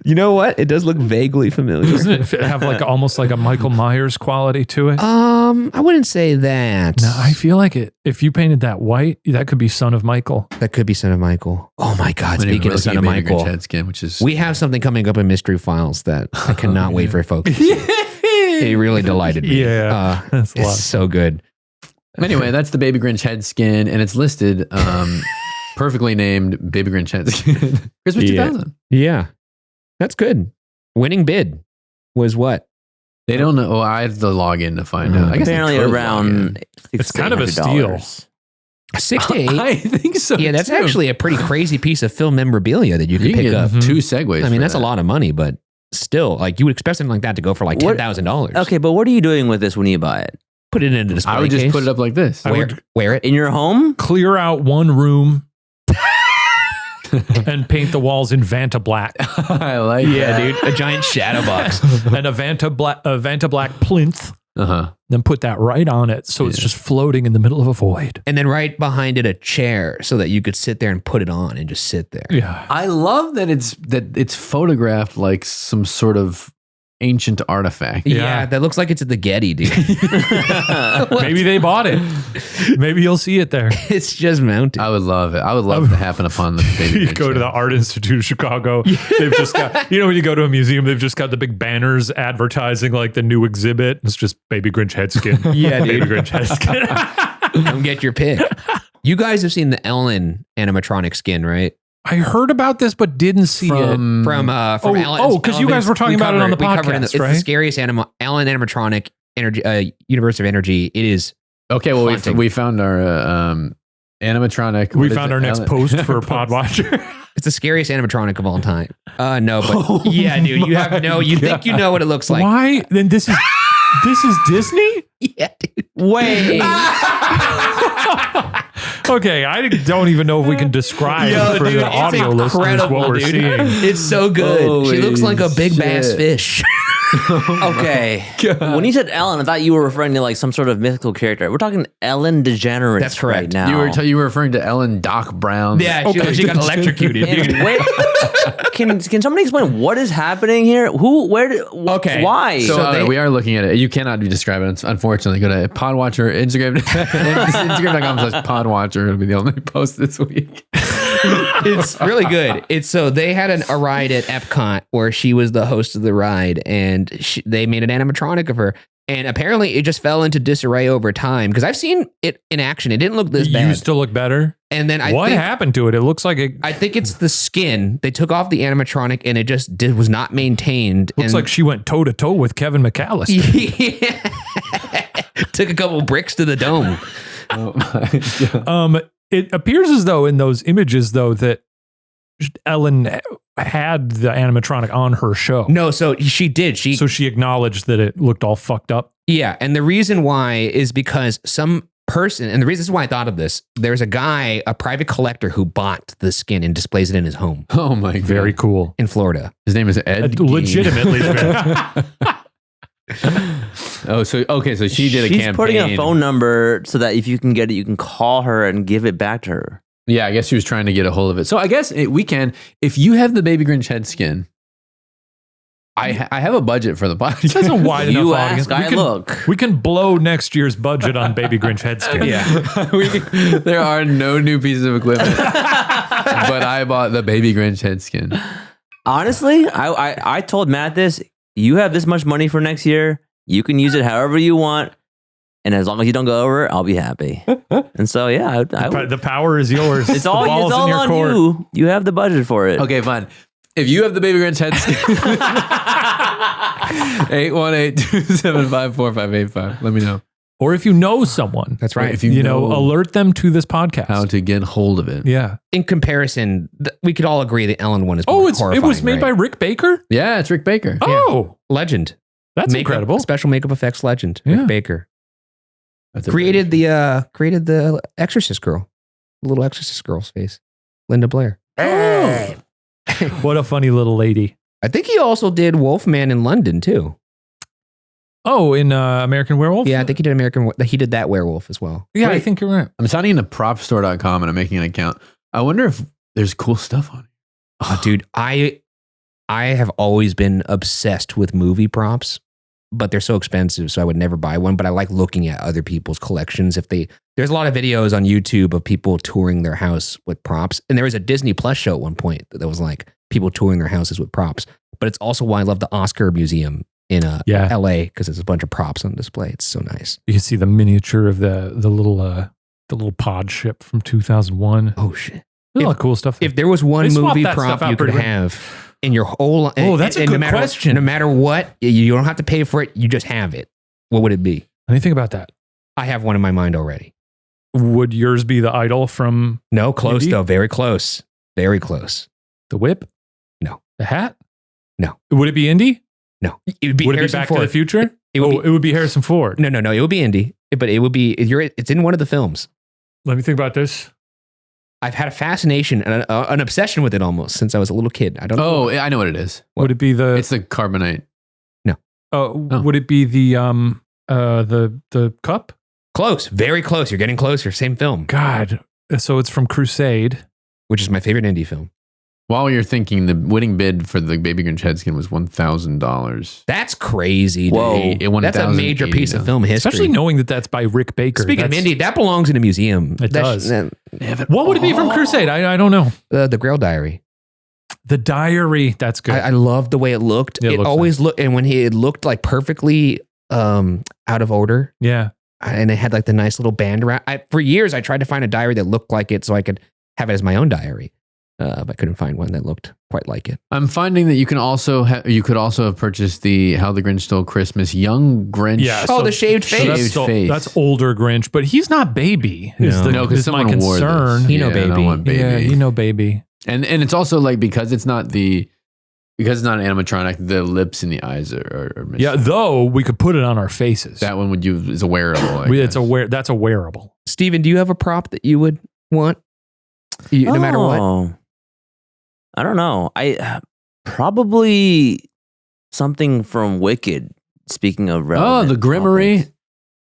You know what? It does look vaguely familiar. Doesn't it have like almost like a Michael Myers quality to it? I wouldn't say that. No, I feel like it. If you painted that white, that could be Son of Michael. That could be Son of Michael. Oh my God! Speaking of Son of Baby Michael, Grinch head skin, which is we have something coming up in Mystery Files that I cannot wait for folks. to see. It really delighted me. Yeah, that's a lot. It's so good. anyway. That's the Baby Grinch head skin, and it's listed perfectly named Baby Grinch head skin. Christmas 2000. Yeah. That's good. Winning bid was what? They don't know. Oh, I have to log in to find out. I guess Apparently they could log around in. It's kind of a steal. 6 to 8. I think so. Yeah, that's too. actually a pretty crazy piece of film memorabilia that you could You can pick get up. 2 Segways. I mean, for that's a that. lot of money, but still, like you would expect something like that to go for like What- $10,000. Okay, but what are you doing with this when you buy it? Put it in a display I would just case. put it up like this. I would Wear it. In your home? clear out one room and paint the walls in Vanta black I like that. dude. A giant shadow box. and a Vanta black plinth. Uh-huh. Then put that right on it, so it's Yeah. just floating in the middle of a void. And then right behind it, a chair so that you could sit there and put it on and just sit there. Yeah, I love that it's photographed like some sort of ancient artifact. Yeah, that looks like it's at the Getty, dude. maybe they bought it. Maybe you'll see it there. It's just mounted. I would love it. I would love it to happen upon the Baby You Grinch go to the head. Art Institute of Chicago. They've just got, when you go to a museum, they've just got the big banners advertising like the new exhibit. It's just Baby Grinch head skin. Yeah, Baby dude. Grinch head skin. Come get your pick. You guys have seen the Ellen animatronic skin, right? I heard about this, but didn't see it. From Ellen. because you guys were talking about it on the podcast, It's right? the scariest Ellen animatronic energy, universe of energy. It is. Okay, well, Haunting. we found our animatronic. We what is found it? our next Ellen- post for Podwatcher. It's the scariest animatronic of all time. No, but Oh yeah, dude, you have my no. You think you know what it looks like? Why? Then this is Disney? Yeah, dude. Wait. Okay, I don't even know if we can describe for the audio listeners what we're seeing. It's so good. Holy She looks like a big bass shit. fish. Okay. When you said Ellen, I thought you were referring to like some sort of mythical character. We're talking Ellen DeGeneres. That's correct. Right now. You were referring to Ellen Doc Brown. Yeah, Okay. she got electrocuted, And dude. wait, can somebody explain what is happening here? Okay. Why? So, they- we are looking at it. You cannot describe it. Unfortunately, go to Podwatcher Instagram. Instagram.com/Podwatcher. It'll be the only post this week. It's really good. So they had a ride at Epcot where she was the host of the ride, and they made an animatronic of her. And apparently, it just fell into disarray over time because I've seen it in action. It didn't look this It bad. used to look better. And then What happened to it? It looks like it I think it's the skin. They took off the animatronic, and it just was not maintained. looks like she went toe to toe with Kevin McAllister. took a couple bricks to the dome. Oh my God. It appears as though in those images, though, that Ellen had the animatronic on her show. No, so she did. So she acknowledged that it looked all fucked up. Yeah, and the reason why is because some person, and the reason this is why I thought of this, there's a guy, a private collector who bought the skin and displays it in his home Oh my God. Very cool. in Florida. His name is Ed. Legitimately. Oh, so okay, so she did a She's campaign. putting a phone number so that if you can get it, you can call her and give it back to her. Yeah, I guess she was trying to get a hold of it. So I guess we can, if you have the Baby Grinch head skin, I have a budget for the podcast. That's a wide enough You audience. ask, I look. We can blow next year's budget on Baby Grinch head skin. There are no new pieces of equipment, but I bought the Baby Grinch head skin. Honestly, I told Matt this. You have this much money for next year. You can use it however you want. And as long as you don't go over, I'll be happy. And so, yeah, The power is yours. it's The all, ball's it's in all your on court. you. You have the budget for it. Okay, fine. If you have the Baby Grinch head skin, 818-275-4585. Let me know Or if you know someone, That's right. If you know, alert them to this podcast. how to get hold of it. Yeah. In comparison, we could all agree the Ellen one is Oh, more it was horrifying, made by right? Rick Baker? Yeah, it's Rick Baker. Oh, Legend. that's Makeup- incredible. Special makeup effects legend. Yeah. Rick Baker. That's a Created the Exorcist girl. The little Exorcist girl's face. Linda Blair. Oh. What a funny little lady. I think he also did Wolfman in London too. Oh, in American Werewolf? Yeah, I think he did that werewolf as well. Yeah, I Great. think you're right. I'm signing into propstore.com and I'm making an account. I wonder if there's cool stuff on it. Oh, dude, I have always been obsessed with movie props, but they're so expensive, so I would never buy one. But I like looking at other people's collections. There's a lot of videos on YouTube of people touring their house with props, and there was a Disney Plus show at one point that was like people touring their houses with props. But it's also why I love the Oscar Museum in Yeah. LA because there's a bunch of props on display. It's so nice. You can see the miniature of the little pod ship from 2001. Oh shit! There's a lot of cool stuff. If there was one They swapped movie that prop stuff out you could pretty quick. have in your whole... Oh, that's a good question. No matter what, you don't have to pay for it. You just have it. What would it be? Let me think about that. I have one in my mind already. Would yours be the idol from No, close Indy? though. Very close. Very close. the whip? No. The hat? No. Would it be Indy? No. It would be Would it be Harrison Back Ford. to the Future? It would it would be Harrison Ford. No. It would be Indy, but it would be... It's in one of the films. Let me think about this. I've had a fascination, an obsession with it almost since I was a little kid. I don't know. Oh, I know what it is. Would it be the? It's the carbonite. Would it be the cup? Close. Very close. You're getting closer. Same film, God. So it's from Crusade. which is my favorite indie film. While you're thinking, the winning bid for the Baby Grinch head skin was $1,000. That's crazy. Whoa. Dude. That's a major piece of film history. Especially knowing that that's by Rick Baker. Speaking of indie, that belongs in a museum. It does. that- What would it be from Crusade? I don't know. the Grail Diary. The Diary. That's good. I loved the way it looked. It It looks always looked, and when it looked like perfectly out of order, yeah. and it had like the nice little band around. For years, I tried to find a diary that looked like it so I could have it as my own diary. But I couldn't find one that looked quite like it. I'm finding that you can also you could also have purchased the How the Grinch Stole Christmas Young Grinch. Yeah. Oh, the shaved So face. that's older Grinch, but he's not baby. No. because is my someone wore concern. this. He know Yeah, no baby. one baby. Yeah, you know baby. And it's also like because it's not an animatronic, the lips and the eyes are missing. Yeah, though we could put it on our faces. That one is a wearable. That's a wearable. Steven, do you have a prop that you would want? No matter what? Oh. I don't know. I probably something from Wicked. Speaking of relevant the Grimmery. topics.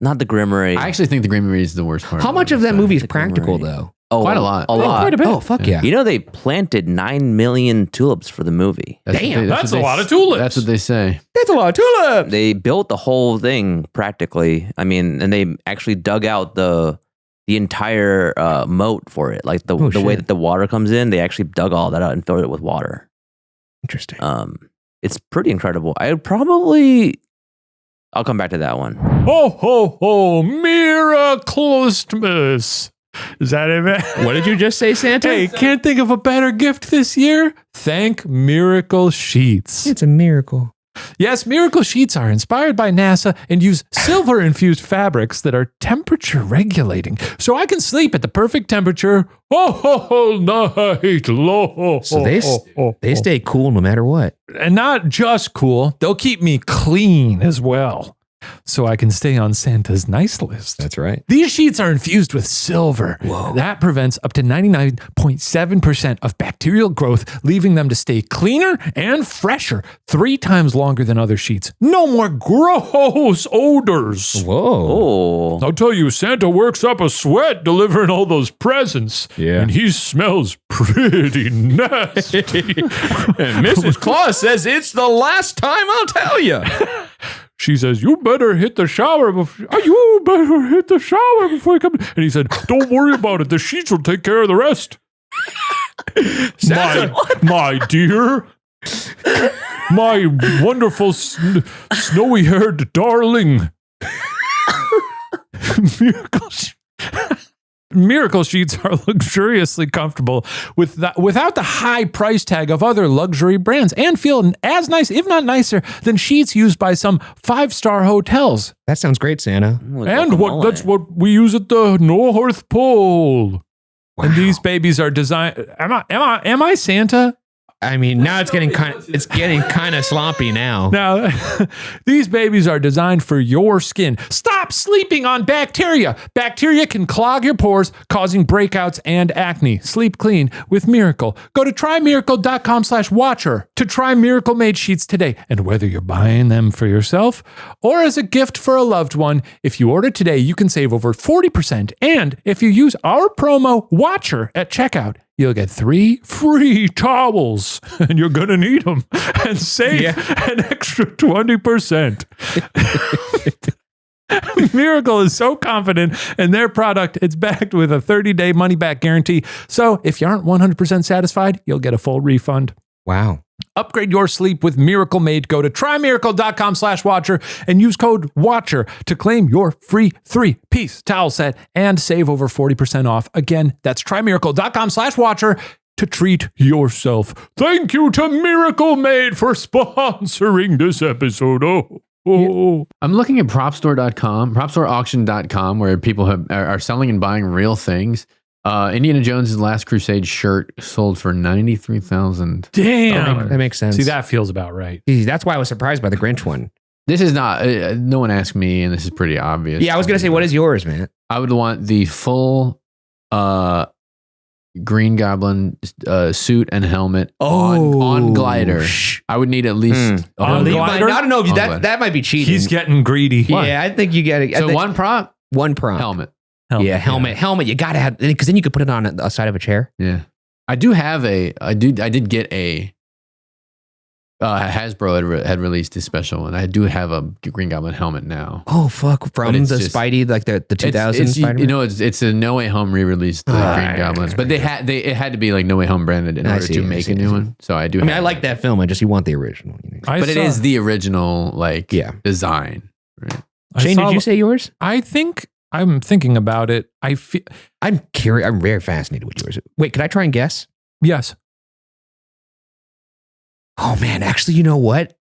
Not the Grimmery. I actually think the Grimmery is the worst part. How much of that movie is the practical, Grimmery. though? Quite a lot. A lot. quite a bit. Oh, fuck yeah. You know they planted 9 million tulips for the movie. Damn, that's a lot of tulips. That's what they say. That's a lot of tulips. They built the whole thing practically. I mean, and they actually dug out the entire moat for it. Like the way shit. that the water comes in, they actually dug all that out and filled it with water. Interesting. It's pretty incredible. I'll come back to that one. Ho, ho, ho, Miraclistmas. Is that it, man? What did you just say, Santa? Hey, can't think of a better gift this year? Thank Miracle Sheets. It's a miracle. Yes, Miracle Sheets are inspired by NASA and use silver-infused fabrics that are temperature regulating, so I can sleep at the perfect temperature all night long. So they stay cool no matter what. And not just cool, they'll keep me clean as well, so I can stay on Santa's nice list. That's right. These sheets are infused with silver. Whoa. That prevents up to 99.7% of bacterial growth, leaving them to stay cleaner and fresher 3 times longer than other sheets. No more gross odors. Whoa. Oh, I'll tell you, Santa works up a sweat delivering all those presents. Yeah. And he smells pretty nasty. And Mrs. Claus says it's the last time I'll tell you. She says, you better hit the shower before you come. And he said, don't worry about it. The sheets will take care of the rest. My dear, my wonderful snowy-haired darling. Miracle Sheets are luxuriously comfortable without the high price tag of other luxury brands and feel as nice, if not nicer, than sheets used by some 5-star hotels. That sounds great, Santa. And that's what we use at the North Pole. Wow. And these babies are designed. Am I Santa? I mean, now it's getting kind of sloppy now. Now, these babies are designed for your skin. Stop sleeping on bacteria. Bacteria can clog your pores, causing breakouts and acne. Sleep clean with Miracle. Go to trymiracle.com/watcher to try Miracle Made sheets today. And whether you're buying them for yourself or as a gift for a loved one, if you order today, you can save over 40%. And if you use our promo WATCHER at checkout, you'll get 3 free towels, and you're going to need them, and save an extra 20%. Miracle is so confident in their product, it's backed with a 30-day money-back guarantee. So if you aren't 100% satisfied, you'll get a full refund. Wow. upgrade your sleep with Miracle Made. Go to trymiracle.com/watcher and use code WATCHER to claim your free 3-piece towel set and save over 40% off. Again, that's trymiracle.com/watcher to treat yourself. Thank you to Miracle Made for sponsoring this episode. I'm looking at propstore.com, propstoreauction.com, where people are selling and buying real things. Indiana Jones' Last Crusade shirt sold for $93,000. Damn. That makes sense. See, that feels about right. That's why I was surprised by the Grinch one. This is not, no one asked me, and this is pretty obvious. Yeah, I was going to say, what is yours, man? I would want the full Green Goblin suit and helmet on glider. I would need at least on glider. I don't know if that might be cheating. He's getting greedy. Yeah, I think you get it. So one prop, helmet. Helmet. Helmet. You gotta have, because then you could put it on the side of a chair. Yeah, I did get a. Hasbro had released a special one. I do have a Green Goblin helmet now. Oh fuck! From the Spidey, like the 2000 Spider-Man. You know, it's a No Way Home re-released Green Goblins, but it had to be like No Way Home branded in order to make a new one. So I do. I mean, I like that film. I just you want the original. But it is the original design. Right? Shane, did you say yours? I think I'm thinking about it. I'm curious. I'm very fascinated with yours. Wait, can I try and guess? Yes. Oh man, actually, you know what?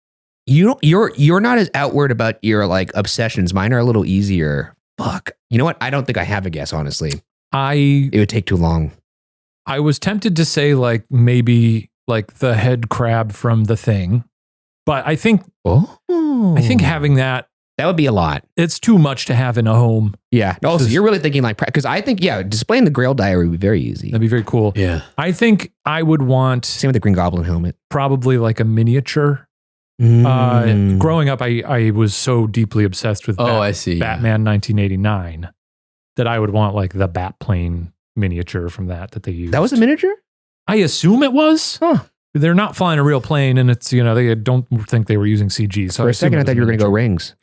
You're not as outward about your like obsessions. Mine are a little easier. Fuck. You know what? I don't think I have a guess, honestly. It would take too long. I was tempted to say like maybe like the head crab from The Thing, but I think having that would be a lot. It's too much to have in a home. Yeah. Oh, so you're really thinking like, because I think, displaying the Grail diary would be very easy. That'd be very cool. Yeah. I think I would want... Same with the Green Goblin helmet. Probably like a miniature. Growing up, I was so deeply obsessed with I see. Batman 1989 that I would want like the Batplane miniature from that they used. That was a miniature? I assume it was. Huh. They're not flying a real plane, and it's, they don't think they were using CG. So for a second, I thought you were going to go rings.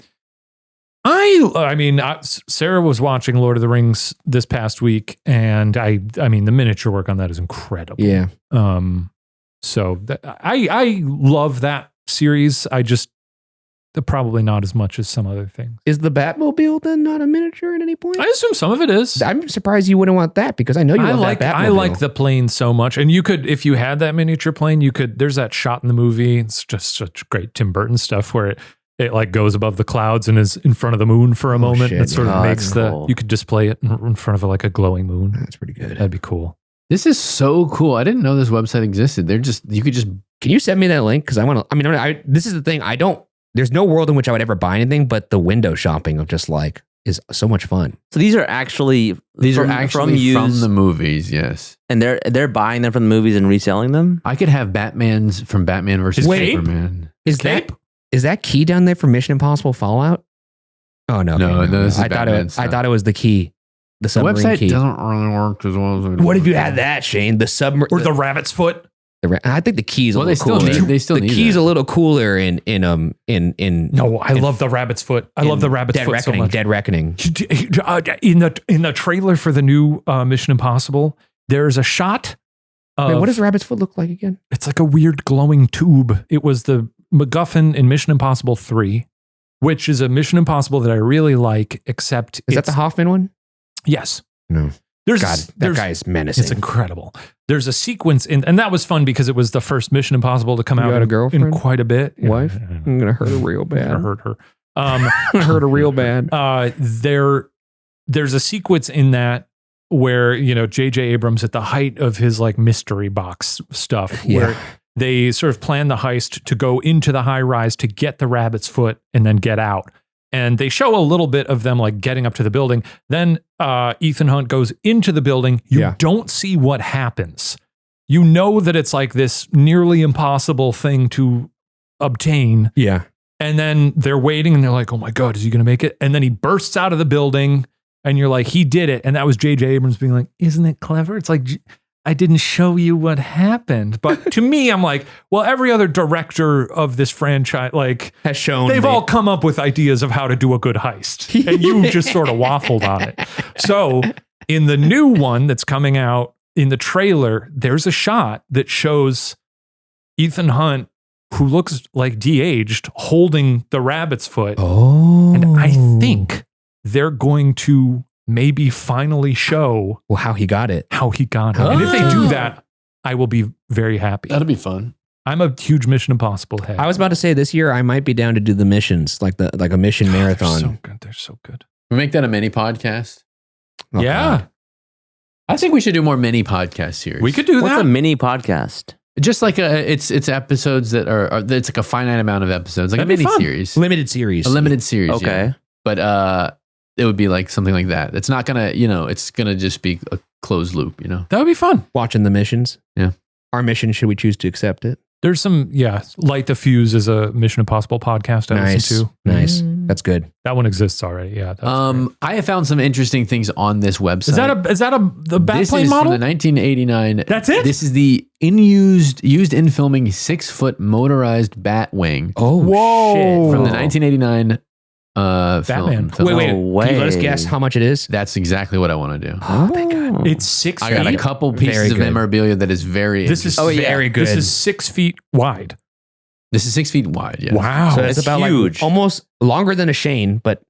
I mean, Sarah was watching Lord of the Rings this past week, and I mean, the miniature work on that is incredible. Yeah. So I love that series. I just probably not as much as some other things. Is the Batmobile then not a miniature at any point? I assume some of it is. I'm surprised you wouldn't want that because I know you love that Batmobile. I like the plane so much, and you could, if you had that miniature plane, you could. There's that shot in the movie. It's just such great Tim Burton stuff where it like goes above the clouds and is in front of the moon for a moment. Shit, it sort of makes you could display it in front of like a glowing moon. That's pretty good. That'd be cool. This is so cool. I didn't know this website existed. Can you send me that link? Because I want to, this is the thing. There's no world in which I would ever buy anything, but the window shopping of just like is so much fun. So these are actually from the movies, yes. And they're buying them from the movies and reselling them? I could have Batman's from Batman versus Superman. Is that key down there for Mission Impossible Fallout? Oh no. No, this is I thought it was the key. The submarine website key. doesn't really work as well as what if you had that, Shane? The submarine or the rabbit's foot? I think the key's a little cooler. The key's a little cooler in. No, I love the rabbit's foot. I love the rabbit's foot so much. Dead Reckoning. In the trailer for the new Mission Impossible, there's a shot. Wait, what does the rabbit's foot look like again? It's like a weird glowing tube. It was the MacGuffin in Mission Impossible 3, which is a Mission Impossible that I really like. Except is that the Hoffman one? Yes. No. That guy is menacing. It's incredible. There's a sequence and that was fun because it was the first Mission Impossible to come out in quite a bit. Wife? I'm gonna hurt her real bad. I'm gonna hurt her. I'm gonna hurt her real bad. There's a sequence in that where J.J. Abrams at the height of his like mystery box stuff, where they sort of plan the heist to go into the high rise to get the rabbit's foot and then get out. And they show a little bit of them like getting up to the building. Then Ethan Hunt goes into the building. You don't see what happens. You know that it's like this nearly impossible thing to obtain. Yeah. And then they're waiting and they're like, oh my God, is he going to make it? And then he bursts out of the building and you're like, he did it. And that was J.J. Abrams being like, isn't it clever? It's like, I didn't show you what happened. But to me, I'm like, well, every other director of this franchise, like, has shown they've all come up with ideas of how to do a good heist. And you just sort of waffled on it. So in the new one that's coming out in the trailer, there's a shot that shows Ethan Hunt who looks like de-aged holding the rabbit's foot. Oh. And I think they're going to maybe finally show how he got it. how he got it. And if they do that, I will be very happy. That'll be fun. I'm a huge Mission Impossible head. I was about to say this year I might be down to do the missions, like a mission marathon. They're so good. They're so good. We make that a mini podcast. Oh, yeah. God. I think we should do more mini podcast series. We could do What's that. a mini podcast? just like it's episodes that are it's like a finite amount of episodes, like That'd a be mini fun. series, Limited series. a limited series. Okay. yeah. But it would be like something like that. It's not gonna, it's gonna just be a closed loop. That would be fun. Watching the missions. Yeah. Our mission, should we choose to accept it? There's some, Light the Fuse is a Mission Impossible podcast I Nice. listen to. Nice. That's good. That one exists already. Yeah. that's great. I have found some interesting things on this website. Is that the This backplane is model? from the 1989. That's it? This is the used in filming 6-foot motorized bat wing Oh, Whoa. shit. from the 1989 Batman. film. Wait. No Can you let us way. guess how much it is? That's exactly what I want to do. Oh, thank God. It's 6 I feet. got a couple pieces Very of good. memorabilia that is very This is Oh, yeah. Very good. This is 6 feet wide. This is 6 feet wide. Yeah. Wow. so it's That's about huge. like almost longer than a Shane, but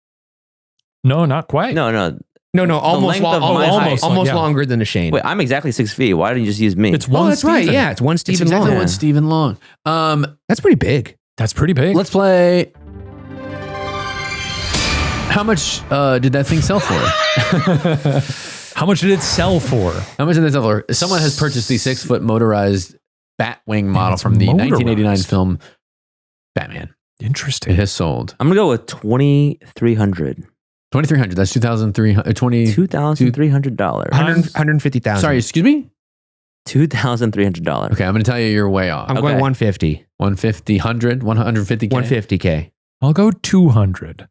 No, not quite. No. no, almost length of my height. almost Yeah. longer than a Shane. Wait, I'm exactly 6 feet. Why didn't you just use me? It's one. that's right. Steven. Yeah, it's one It's Stephen exactly Long. one Stephen Long. That's pretty big. That's pretty big. Let's play. How much did that thing sell for? How much did it sell for? How much did that sell for? Someone has purchased the 6-foot motorized Batwing model it's from the 1989 motorized. film Batman. It Interesting. has sold I'm gonna go with 2,300. 2,300. That's 2,300. $2,300. 150,000. Sorry, excuse me. $2,300. Okay, I'm going to tell you you're way off. I'm going Okay. 150. 150, 100, 150K. 150K. I'll go 200.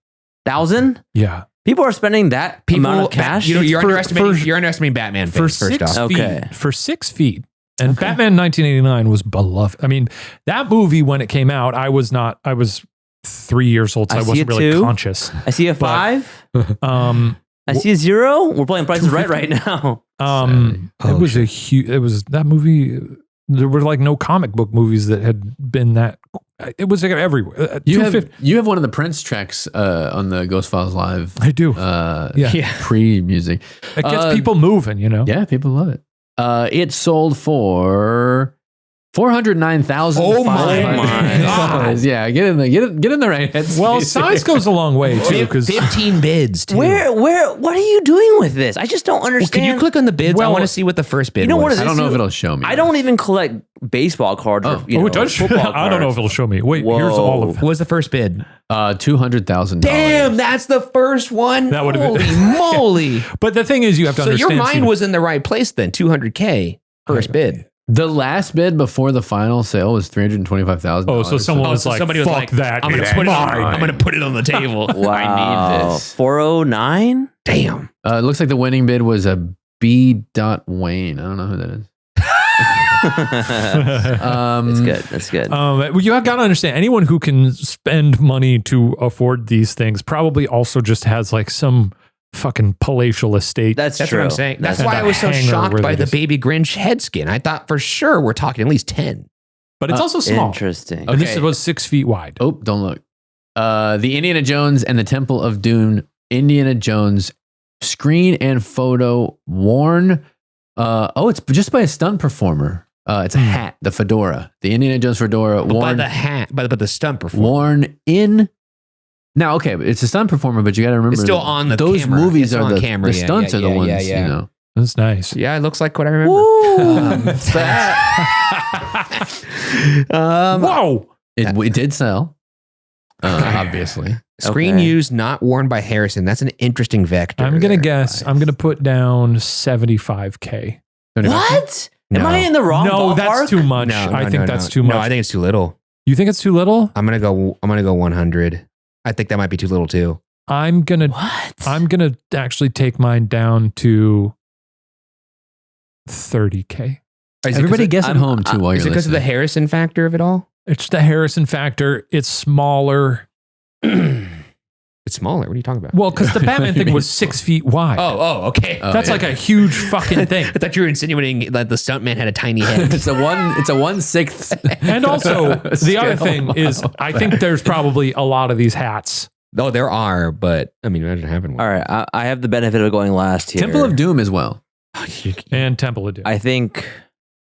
1,000? Yeah. People are spending that amount of cash? You're For- underestimating Batman For fans, first 6 off. feet. Okay. For 6 feet. And Batman 1989 was beloved. I mean, that movie when it came out, I was 3 years old, so I I see wasn't a really 2. conscious. I see a 5. I see a 0. We're playing Price is Right right now. It was a huge. It was that movie. There were like no comic book movies that had been that. It was like everywhere. You 250 have one of the Prince tracks on the Ghost Files Live I do. Yeah. pre-music. It gets people moving, you know. Yeah, people love it. It sold for $409,000. Oh my God. Yeah, get in the right headspace. Well, size goes a long way too, because 15 bids, too. What are you doing with this? I just don't Well, understand. can you click on the bids? I Well, want to see what the first bid you know what was. it I don't know This if is- it'll show me. I don't even collect baseball cards or it does show. football I don't know if cards. it'll show me. Wait, here's all of What them. was the first bid? $200,000. Damn, that's the first one. That would've Holy been- moly. But the thing is, you have to So understand. your mind Steven, was in the right place then. 200K first bid. The last bid before the final sale was $325,000. Oh, so someone was so like, somebody was "Fuck like, that! I'm it's gonna mine." put it on the table. Wow. I need this. 409? Damn. It looks like the winning bid was a B. Wayne. I don't know who that is. That's good. That's good. Well, you have got to understand, anyone who can spend money to afford these things probably also just has like some fucking palatial estate. That's That's true. what I'm saying. That's And why a I was so hanger shocked where by they the just- baby Grinch head skin. I thought for sure we're talking at least 10. But it's also small. Interesting. And this Okay. was 6 feet wide. Oh, don't look. The Indiana Jones and the Temple of Doom, Indiana Jones screen and photo worn. It's just by a stunt performer. It's a hat, the fedora, the Indiana Jones fedora But by worn the hat, but the stunt performance. worn in. Now, okay, but it's a stunt performer, but you got to remember It's still that on the those camera. movies It's are on the camera. the Yeah, stunts yeah, are the yeah, ones, yeah. you know. That's nice. Yeah, it looks like what I remember. Whoa! It did sell, obviously. Screen Okay. used, not worn by Harrison. That's an interesting vector. I'm going to there, guess. guys. I'm going to put down 75K. What? Am No. I in the wrong No, ballpark? that's too much. No, I think that's too No, much. I think it's too little. You think it's too little? I'm gonna go 100. I think that might be too little too. I'm gonna actually take mine down to 30K. Everybody guess at home too while Is it you're because of the listening. Harrison factor of it all? It's the Harrison factor. It's smaller. It's smaller. What are you talking about? Well, because the Batman thing was 6 feet wide. Okay. That's like a huge fucking thing. I thought you were insinuating that the stuntman had a tiny head. It's a 1/6. And also, the other thing is, I think there's probably a lot of these hats. Oh, there are, but I mean, imagine having one. All right, I have the benefit of going last here. Temple of Doom as well. And Temple of Doom. I think.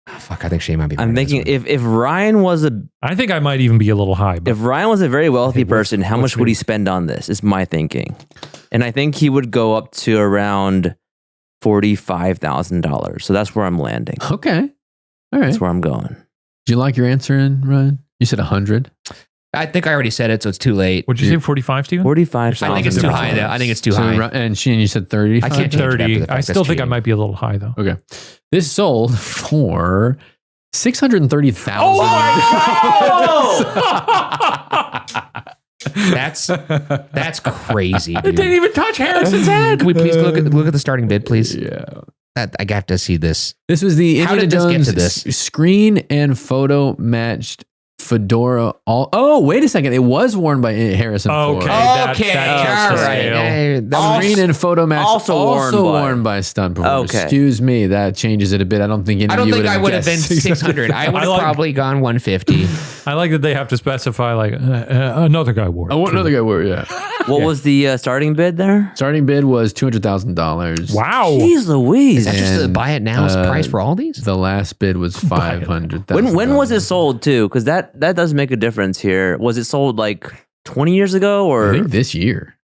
Fuck, I think Shane might be. I'm thinking if Ryan was I think I might even be a little high. But if Ryan was a very wealthy person, how much would he spend on this? Is my thinking, and I think he would go up to around $45,000. So that's where I'm landing. Okay. All right. That's where I'm going. Do you like your answer in, Ryan? You said 100. I think I already said it, so it's too late. Would you say 45, Steven? 45,000. I think it's too high, though. I think it's too high. And Shane, you said 30. I can't change it after 30. the fact. I That's still think I cheating. might be a little high, though. Okay. This sold for $630,000. Oh my That's crazy. It Dude. didn't even touch Harrison's head. Can we please look at the starting bid, please? Yeah. I have to see this. This was the How Indiana did this get Jones to this? screen and photo matched fedora. Oh, wait a second. It was worn by Harrison Ford. Okay. That all right. Hey, that was- Screen and photo match also worn by- stunt performers. Okay. Excuse me, that changes it a bit. I don't think any I of don't you think I would have been guessed. 600. I would have like- probably gone 150. I like that they have to specify, like, another guy wore it. I want another guy word, yeah. What was the starting bid there? Starting bid was $200,000. Wow. Jeez Louise. Is that just the And, buy it now's price for all these? The last bid was $500,000. When was it sold too? Because that does make a difference here. Was it sold like 20 years ago I or think this year.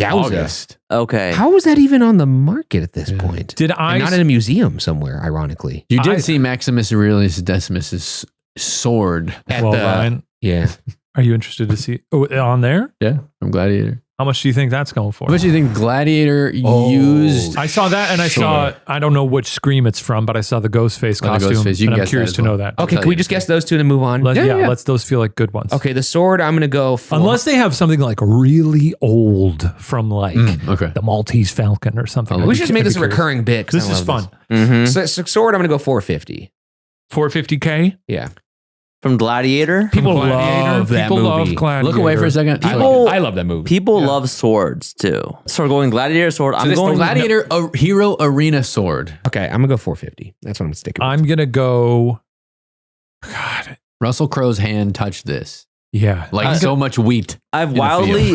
Yowza. August. okay? How was that even on the market at this point? Did And I? not in a museum somewhere, ironically. You did I- see Maximus Aurelius Decimus's sword. At well, the, Ryan, yeah. are you interested to see on there? Yeah, from Gladiator. How much do you think that's going for? How much do you think Gladiator used? I saw that, and I saw. I don't know which Scream it's from, but I saw the Ghostface Oh, the costume, Ghostface. You can and I'm guess curious that as to know well. that. Okay, tell can we you. just guess those two and move on? Let's those feel like good ones. Okay, the sword, I'm going to go for. Unless they have something like really old from like Okay. the Maltese Falcon or something. we should just make this a I'd be curious. recurring bit. 'cause This I is love fun. Mm-hmm. So sword, I'm going to go 450. 450K. Yeah. From Gladiator. People Gladiator. love that People love movie. Gladiator. Look away for a second. I love that movie. People love swords too. So we're going Gladiator sword. I'm this going Gladiator Hero Arena sword. Okay, I'm going to go 450. That's what I'm sticking with. I'm gonna go. God, Russell Crowe's hand touched this. yeah. Like so much wheat. I've in the wildly,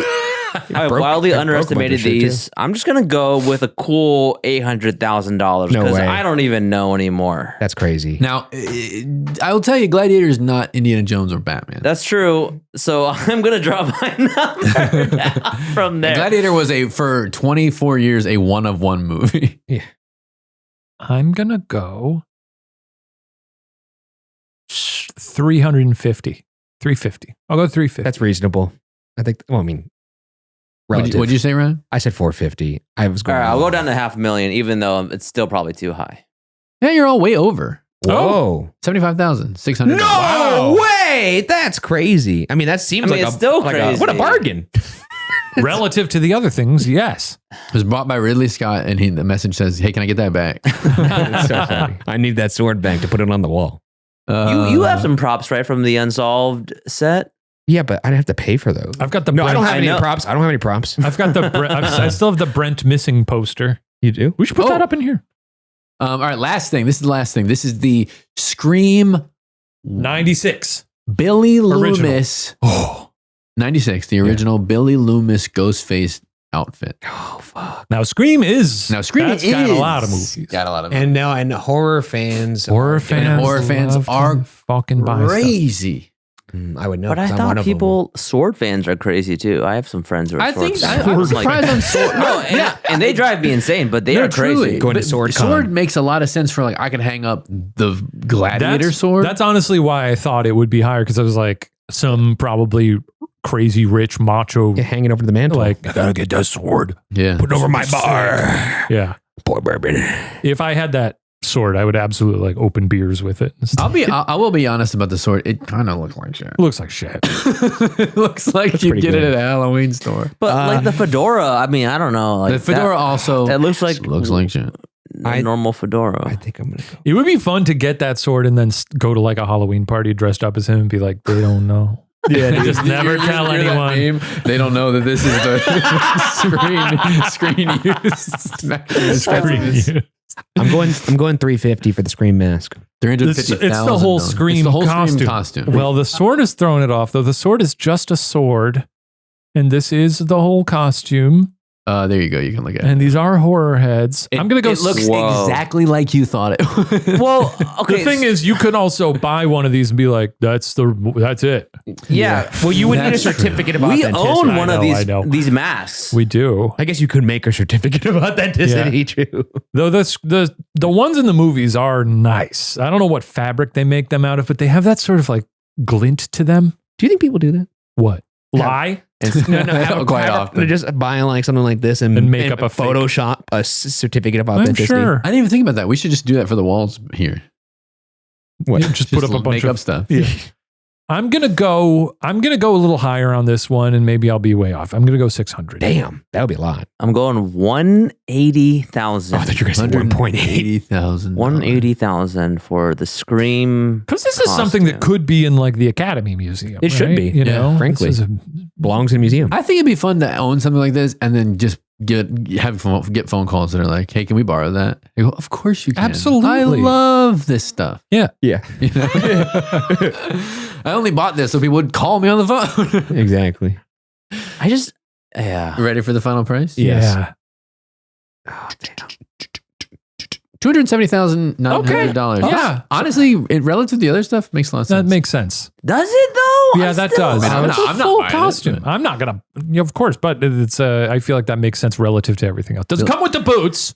I've broke- wildly I broke a bunch of underestimated shit, these. I'm just gonna go with a cool $800,000 No because way. I don't even know anymore. That's crazy. Now, I will tell you, Gladiator is not Indiana Jones or Batman. That's true. So I'm gonna drop my number down from there. Gladiator was for 24 years a one-of-one movie. I'm gonna go 350. 350. I'll go 350. That's reasonable. I think, well, I mean, relative. What'd you say, Ryan? I said 450. I was All going. right, I'll go down to $500,000, even though it's still probably too high. Yeah, you're all way over. Whoa. 75,600. No Wow. way. That's crazy. I mean, that seems I mean, like it's still like crazy. what a bargain. Relative to the other things, yes. It was bought by Ridley Scott, and the message says, "Hey, can I get that back?" It's so funny. I need that sword bank to put it on the wall. You have some props, right, from the Unsolved set? Yeah, but I'd have to pay for those. I've got the No, I don't Brent, have any know. props. I don't have any props. I've got the I still have the Brent missing poster. You do? We should put that up in here. All right, last thing. This is the last thing. This is the Scream 96. Billy Original. Loomis Oh. 96, the original Billy Loomis Ghostface outfit. Oh, fuck. Now Scream is Now, Scream that's is got a lot of movies. Got a lot of And now, and horror fans. Horror fans horror fans love to are fucking buy stuff. crazy. I would know. But I 'cause I'm one thought of them. people, sword fans are crazy too. I have some friends who are I sword think fans. I'm Like- surprised on sword. No, and they drive me insane, but they No, are crazy. truly. Going to But sword sword con. makes a lot of sense for like I could hang up the gladiator sword. That's honestly why I thought it would be higher, because I was like, some probably crazy rich macho, Yeah, hanging over the mantle. like, I gotta get that sword. yeah. put it over my bar. Yeah. Boy, bourbon. If I had that sword, I would absolutely like open beers with it. and stuff. I will be honest about the sword. It kind of looks like shit. It looks like shit. It looks like you pretty get it good. at a Halloween store. But like the fedora, I mean, I don't know. Like The fedora also that looks like shit. a normal fedora. I think I'm going to go. It would be fun to get that sword and then go to like a Halloween party dressed up as him and be like, they don't know. Yeah, just never tell Hear that anyone. name? They don't know that this is the screen use. I'm going 350 for the Scream mask. It's the whole Scream costume. Well, the sword is throwing it off, though. The sword is just a sword, and this is the whole costume. There you go. You can look at it. And these are horror heads. I'm gonna go. It looks exactly like you thought it would. Well, okay. The thing is, you could also buy one of these and be like, "That's it." Yeah. Well, you would need a That's certificate of We authenticity. own one of I know. these masks. We do. I guess you could make a certificate of authenticity too. Though the ones in the movies are nice. I don't know what fabric they make them out of, but they have that sort of like glint to them. Do you think people do that? What? Lie? No, Quite often. They just buy like something like this and make up a fake- Photoshop a certificate of I'm authenticity. sure. I didn't even think about that. We should just do that for the walls here. What? Just put up a bunch make up of stuff. Yeah. I'm gonna go a little higher on this one, and maybe I'll be way off. I'm gonna go 600. Damn, that would be a lot. I'm going 180,000. Oh, I thought you were going to say 1.8. 180,000. 180,000 for the Scream. Because this is something that could be in like the Academy Museum. It should right? be, You know, frankly. This is Belongs in a museum. I think it'd be fun to own something like this and then just get phone calls that are like, "Hey, can we borrow that?" I go, "Of course you can. Absolutely. I love this stuff." yeah. Yeah, You know? I only bought this so people would call me on the phone. exactly. I just, yeah. Ready for the final price? Yes. Yeah. $270,900. Okay. Yeah. Honestly, relative to the other stuff, makes a lot of sense. That makes sense. Does it though? Yeah, I'm that still- does. I'm It's not- a I'm not full buying it, costume. but- I'm not gonna, of course, but it's. I feel like that makes sense relative to everything else. Does it come with the boots?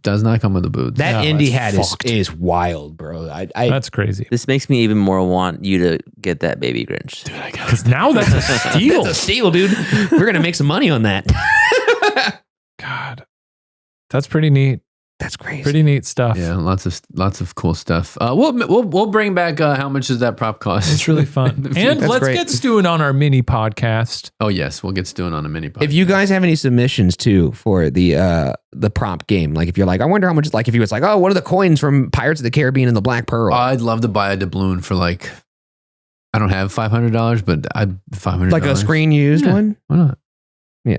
Does not come with the boots. That No, indie that's hat fucked. is wild, bro. I That's crazy. This makes me even more want you to get that baby Grinch. Because now that's a steal. That's a steal, dude. We're gonna make some money on that. God, that's pretty neat. That's crazy. Pretty neat stuff. Yeah, lots of cool stuff. We'll bring back how much does that prop cost? It's really fun. And That's let's great. get stewing on our mini podcast. Oh yes, we'll get stewing on a mini podcast. If you guys have any submissions too for the prop game, like if you're like, I wonder how much, like if you was like, oh, what are the coins from Pirates of the Caribbean and the Black Pearl? I'd love to buy a doubloon for like, I don't have $500, but I'd $500. like a screen used Yeah. one. Why not? Yeah.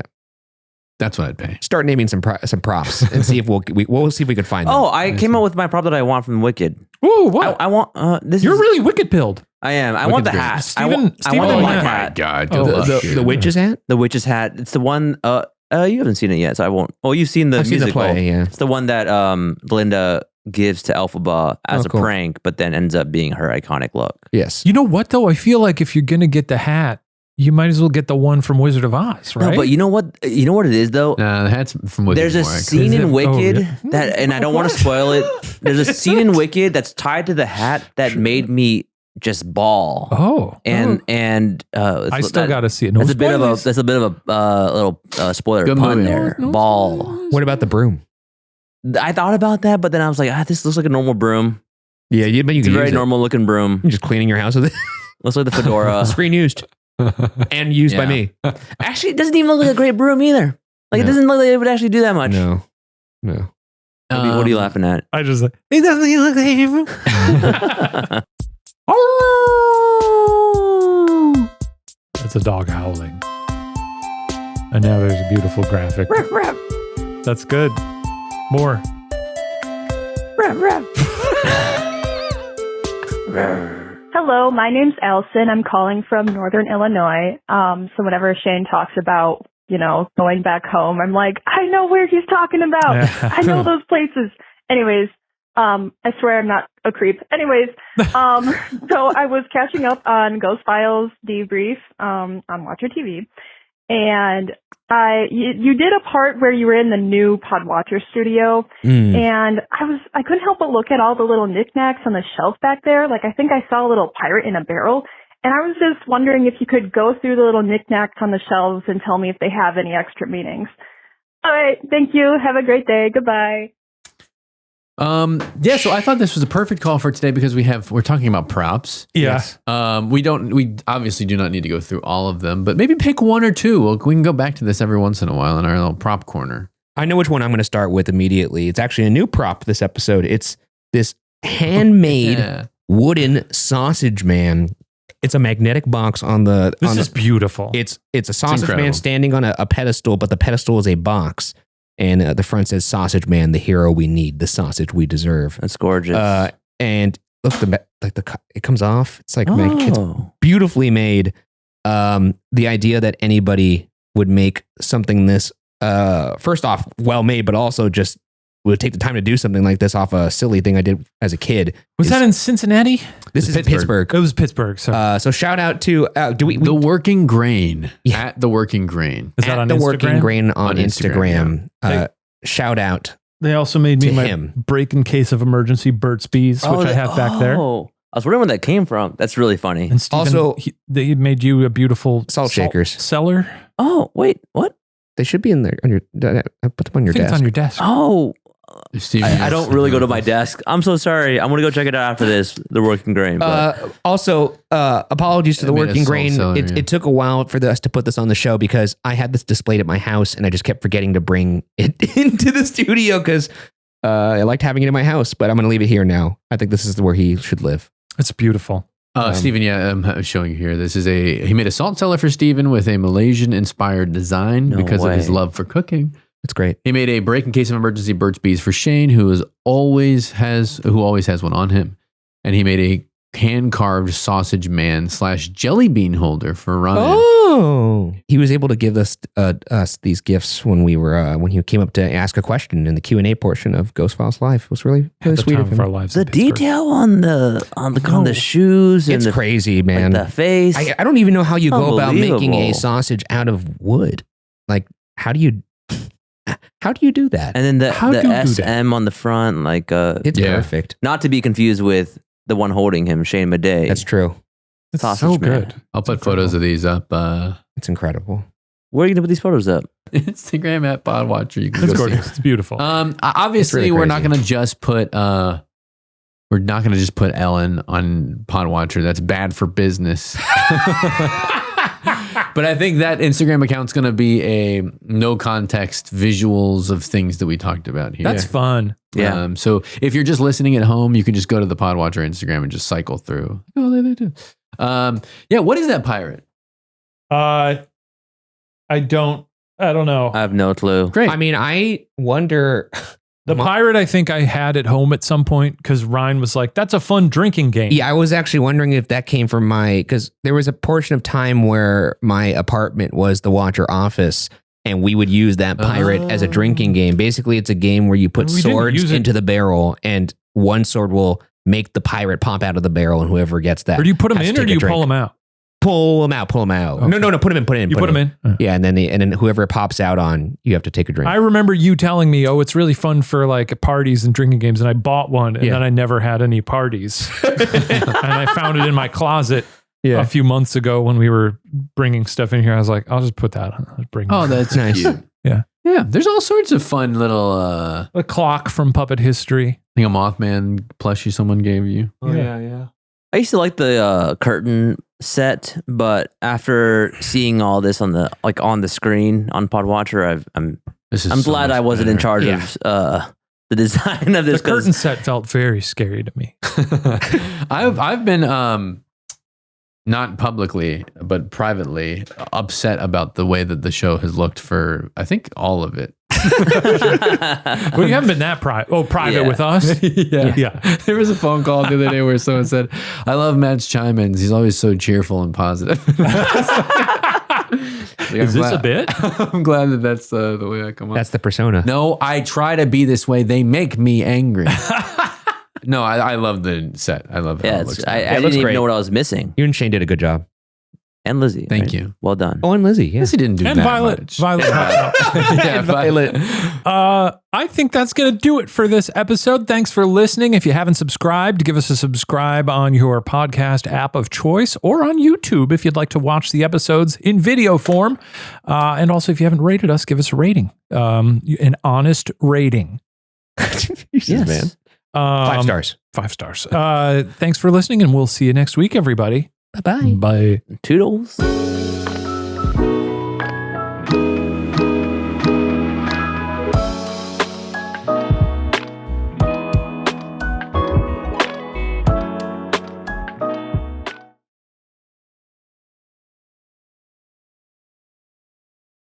That's what I'd pay. Start naming some props and see if we'll see if we could find them. Oh, I came up with my prop that I want from Wicked. Ooh, what? I want this. You're is, really wicked pilled. I am. I want the Wicked's hat. great. Steven- I want the Steven- black Oh hat. God, Oh, good luck. the witch's hat. The witch's hat. It's the one. You haven't seen it yet, so I won't. Oh, you've seen the I've seen musical. the play. Yeah. It's the one that Linda gives to Elphaba as a cool. prank, but then ends up being her iconic look. Yes. You know what though? I feel like if you're gonna get the hat, you might as well get the one from Wizard of Oz, right? No, but you know what? You know what it is though. Nah, the hat's from Wicked. There's a more, scene Is it? in Oh, Wicked really? that, and I don't want to spoil it. There's a scene in Wicked that's tied to the hat that made me just bawl. And I still got to see it. No That's a bit of a spoilers. little spoiler Good pun movie. there. No Ball. spoilers. What about the broom? I thought about that, but then I was like, this looks like a normal broom. Yeah, but you It's a can very use it. normal looking broom. You're just cleaning your house with it. Looks like the fedora. Screen used and used by Yeah. me. Actually, it doesn't even look like a great broom either. Like, it No. doesn't look like it would actually do that much. No. What are you laughing at? I just like it doesn't even look like him. That's a dog howling. And now there's a beautiful graphic. That's good. More. Hello, my name's Allison. I'm calling from Northern Illinois. So whenever Shane talks about, going back home, I'm like, I know where he's talking about. I know those places. Anyways, I swear I'm not a creep. Anyways, so I was catching up on Ghost Files debrief on Watcher TV, and you did a part where you were in the new Podwatcher studio, and I couldn't help but look at all the little knickknacks on the shelf back there. Like, I think I saw a little pirate in a barrel, and I was just wondering if you could go through the little knickknacks on the shelves and tell me if they have any extra meanings. All right, thank you. Have a great day. Goodbye. Yeah, so I thought this was a perfect call for today because we're talking about props. Yeah. We obviously do not need to go through all of them, but maybe pick one or two. We can go back to this every once in a while in our little prop corner. I know which one I'm going to start with immediately. It's actually a new prop this episode. It's this handmade Yeah. wooden sausage man. It's a magnetic box on the. This is beautiful. It's a sausage incredible. man standing on a pedestal, but the pedestal is a box, and the front says "Sausage Man, the hero we need, the sausage we deserve." That's gorgeous. And look, it comes off. It's like it's beautifully made. The idea that anybody would make something this, first off, well made, but also just would take the time to do something like this off a silly thing I did as a kid. Was that in Cincinnati? This is Pittsburgh. It was Pittsburgh. So, So shout out to The Working Grain Yeah. at The Working Grain. is that on the Instagram? Working Grain on Instagram, Instagram. Shout out. They also made me To my him. break in case of emergency Burt's Bees, which I have back there. Oh, I was wondering where that came from. That's really funny. And Steven, Also- they made you a beautiful Salt shakers. cellar. Oh, wait, what? They should be in there. I put them on your I think desk. it's on your desk. Oh, Steven I don't really go to my desk. I'm so sorry. I'm going to go check it out after this, The Working Grain. But Also, apologies to the made a Working salt Grain. cellar, It yeah. took a while for us to put this on the show because I had this displayed at my house and I just kept forgetting to bring it into the studio because I liked having it in my house. But I'm going to leave it here now. I think this is where he should live. It's beautiful. Steven, I'm showing you here. This is he made a salt cellar for Steven with a Malaysian inspired design No because of his way. love for cooking. It's great. He made a break in case of emergency Burt's Bees for Shane, who always has one on him. And he made a hand carved sausage man / jelly bean holder for Ryan. Oh, he was able to give us these gifts when we were when he came up to ask a question in the Q&A portion of Ghost Files Live. It was really At the sweet time of of our him. lives. the in Pittsburgh. detail on the shoes and It's the, crazy, man. like the face. I don't even know how you go about making a Unbelievable. sausage out of wood. Like, how do you do that? and then the How do you do that? SM on the front, like It's Yeah. perfect. not to be confused with the one holding him, Shane Madej. That's true. It's Sausage so man. good. I'll put photos of these up It's incredible. Where are you gonna put these photos up? Instagram at Podwatcher. You can It's go see. gorgeous. It's beautiful. Obviously, really we're not crazy. going to just put Ellen on Podwatcher. That's bad for business. But I think that Instagram account's going to be a no context visuals of things that we talked about here. That's fun. Yeah. So if you're just listening at home, you can just go to the Podwatcher Instagram and just cycle through. Oh, they do. Yeah. What is that pirate? I don't know. I have no clue. Great. I mean, I wonder. The pirate I think I had at home at some point because Ryan was like, that's a fun drinking game. Yeah, I was actually wondering if that came from because there was a portion of time where my apartment was the Watcher office, and we would use that pirate as a drinking game. Basically, it's a game where you put We didn't swords use it- into the barrel, and one sword will make the pirate pop out of the barrel, and whoever gets that. Or do you put them has to in or take do a you drink. pull them out? Pull them out. Okay. No, put them in. You put them in? Yeah, and then whoever pops out on, you have to take a drink. I remember you telling me, oh, it's really fun for like parties and drinking games. And I bought one and Yeah. then I never had any parties. And I found it in my closet a few months ago when we were bringing stuff in here. I was like, I'll just put that on. I'll bring Oh, that's Nice. cute. Yeah. Yeah. There's all sorts of fun little a clock from Puppet History. I think a Mothman plushie someone gave you. Oh, yeah. I used to like the curtain set, but after seeing all this on the screen on Podwatcher, I'm This is so glad much I wasn't in better. charge of the design of The this. 'cause curtain set felt very scary to me. I've been not publicly but privately upset about the way that the show has looked for I think all of it. Well, you haven't been that private. Oh, private Yeah. with us? Yeah. There was a phone call the other day where someone said, I love Matt's chime-ins. He's always so cheerful and positive. Is this a bit? I'm glad that that's the way I come up. That's the persona. No, I try to be this way. They make me angry. No, I love the set. I love how yeah, it looks. I it didn't looks even great. know what I was missing. You and Shane did a good job. And Lizzie, Thank right? you. Well done. Oh, and Lizzie. Yeah. Yes, he didn't do And that Violet. much. Violet. Yeah, Violet. I think that's going to do it for this episode. Thanks for listening. If you haven't subscribed, give us a subscribe on your podcast app of choice or on YouTube if you'd like to watch the episodes in video form. And also, if you haven't rated us, give us a rating, an honest rating. Jesus, man. 5 stars. 5 stars. Thanks for listening, and we'll see you next week, everybody. Bye-bye. Bye. Toodles.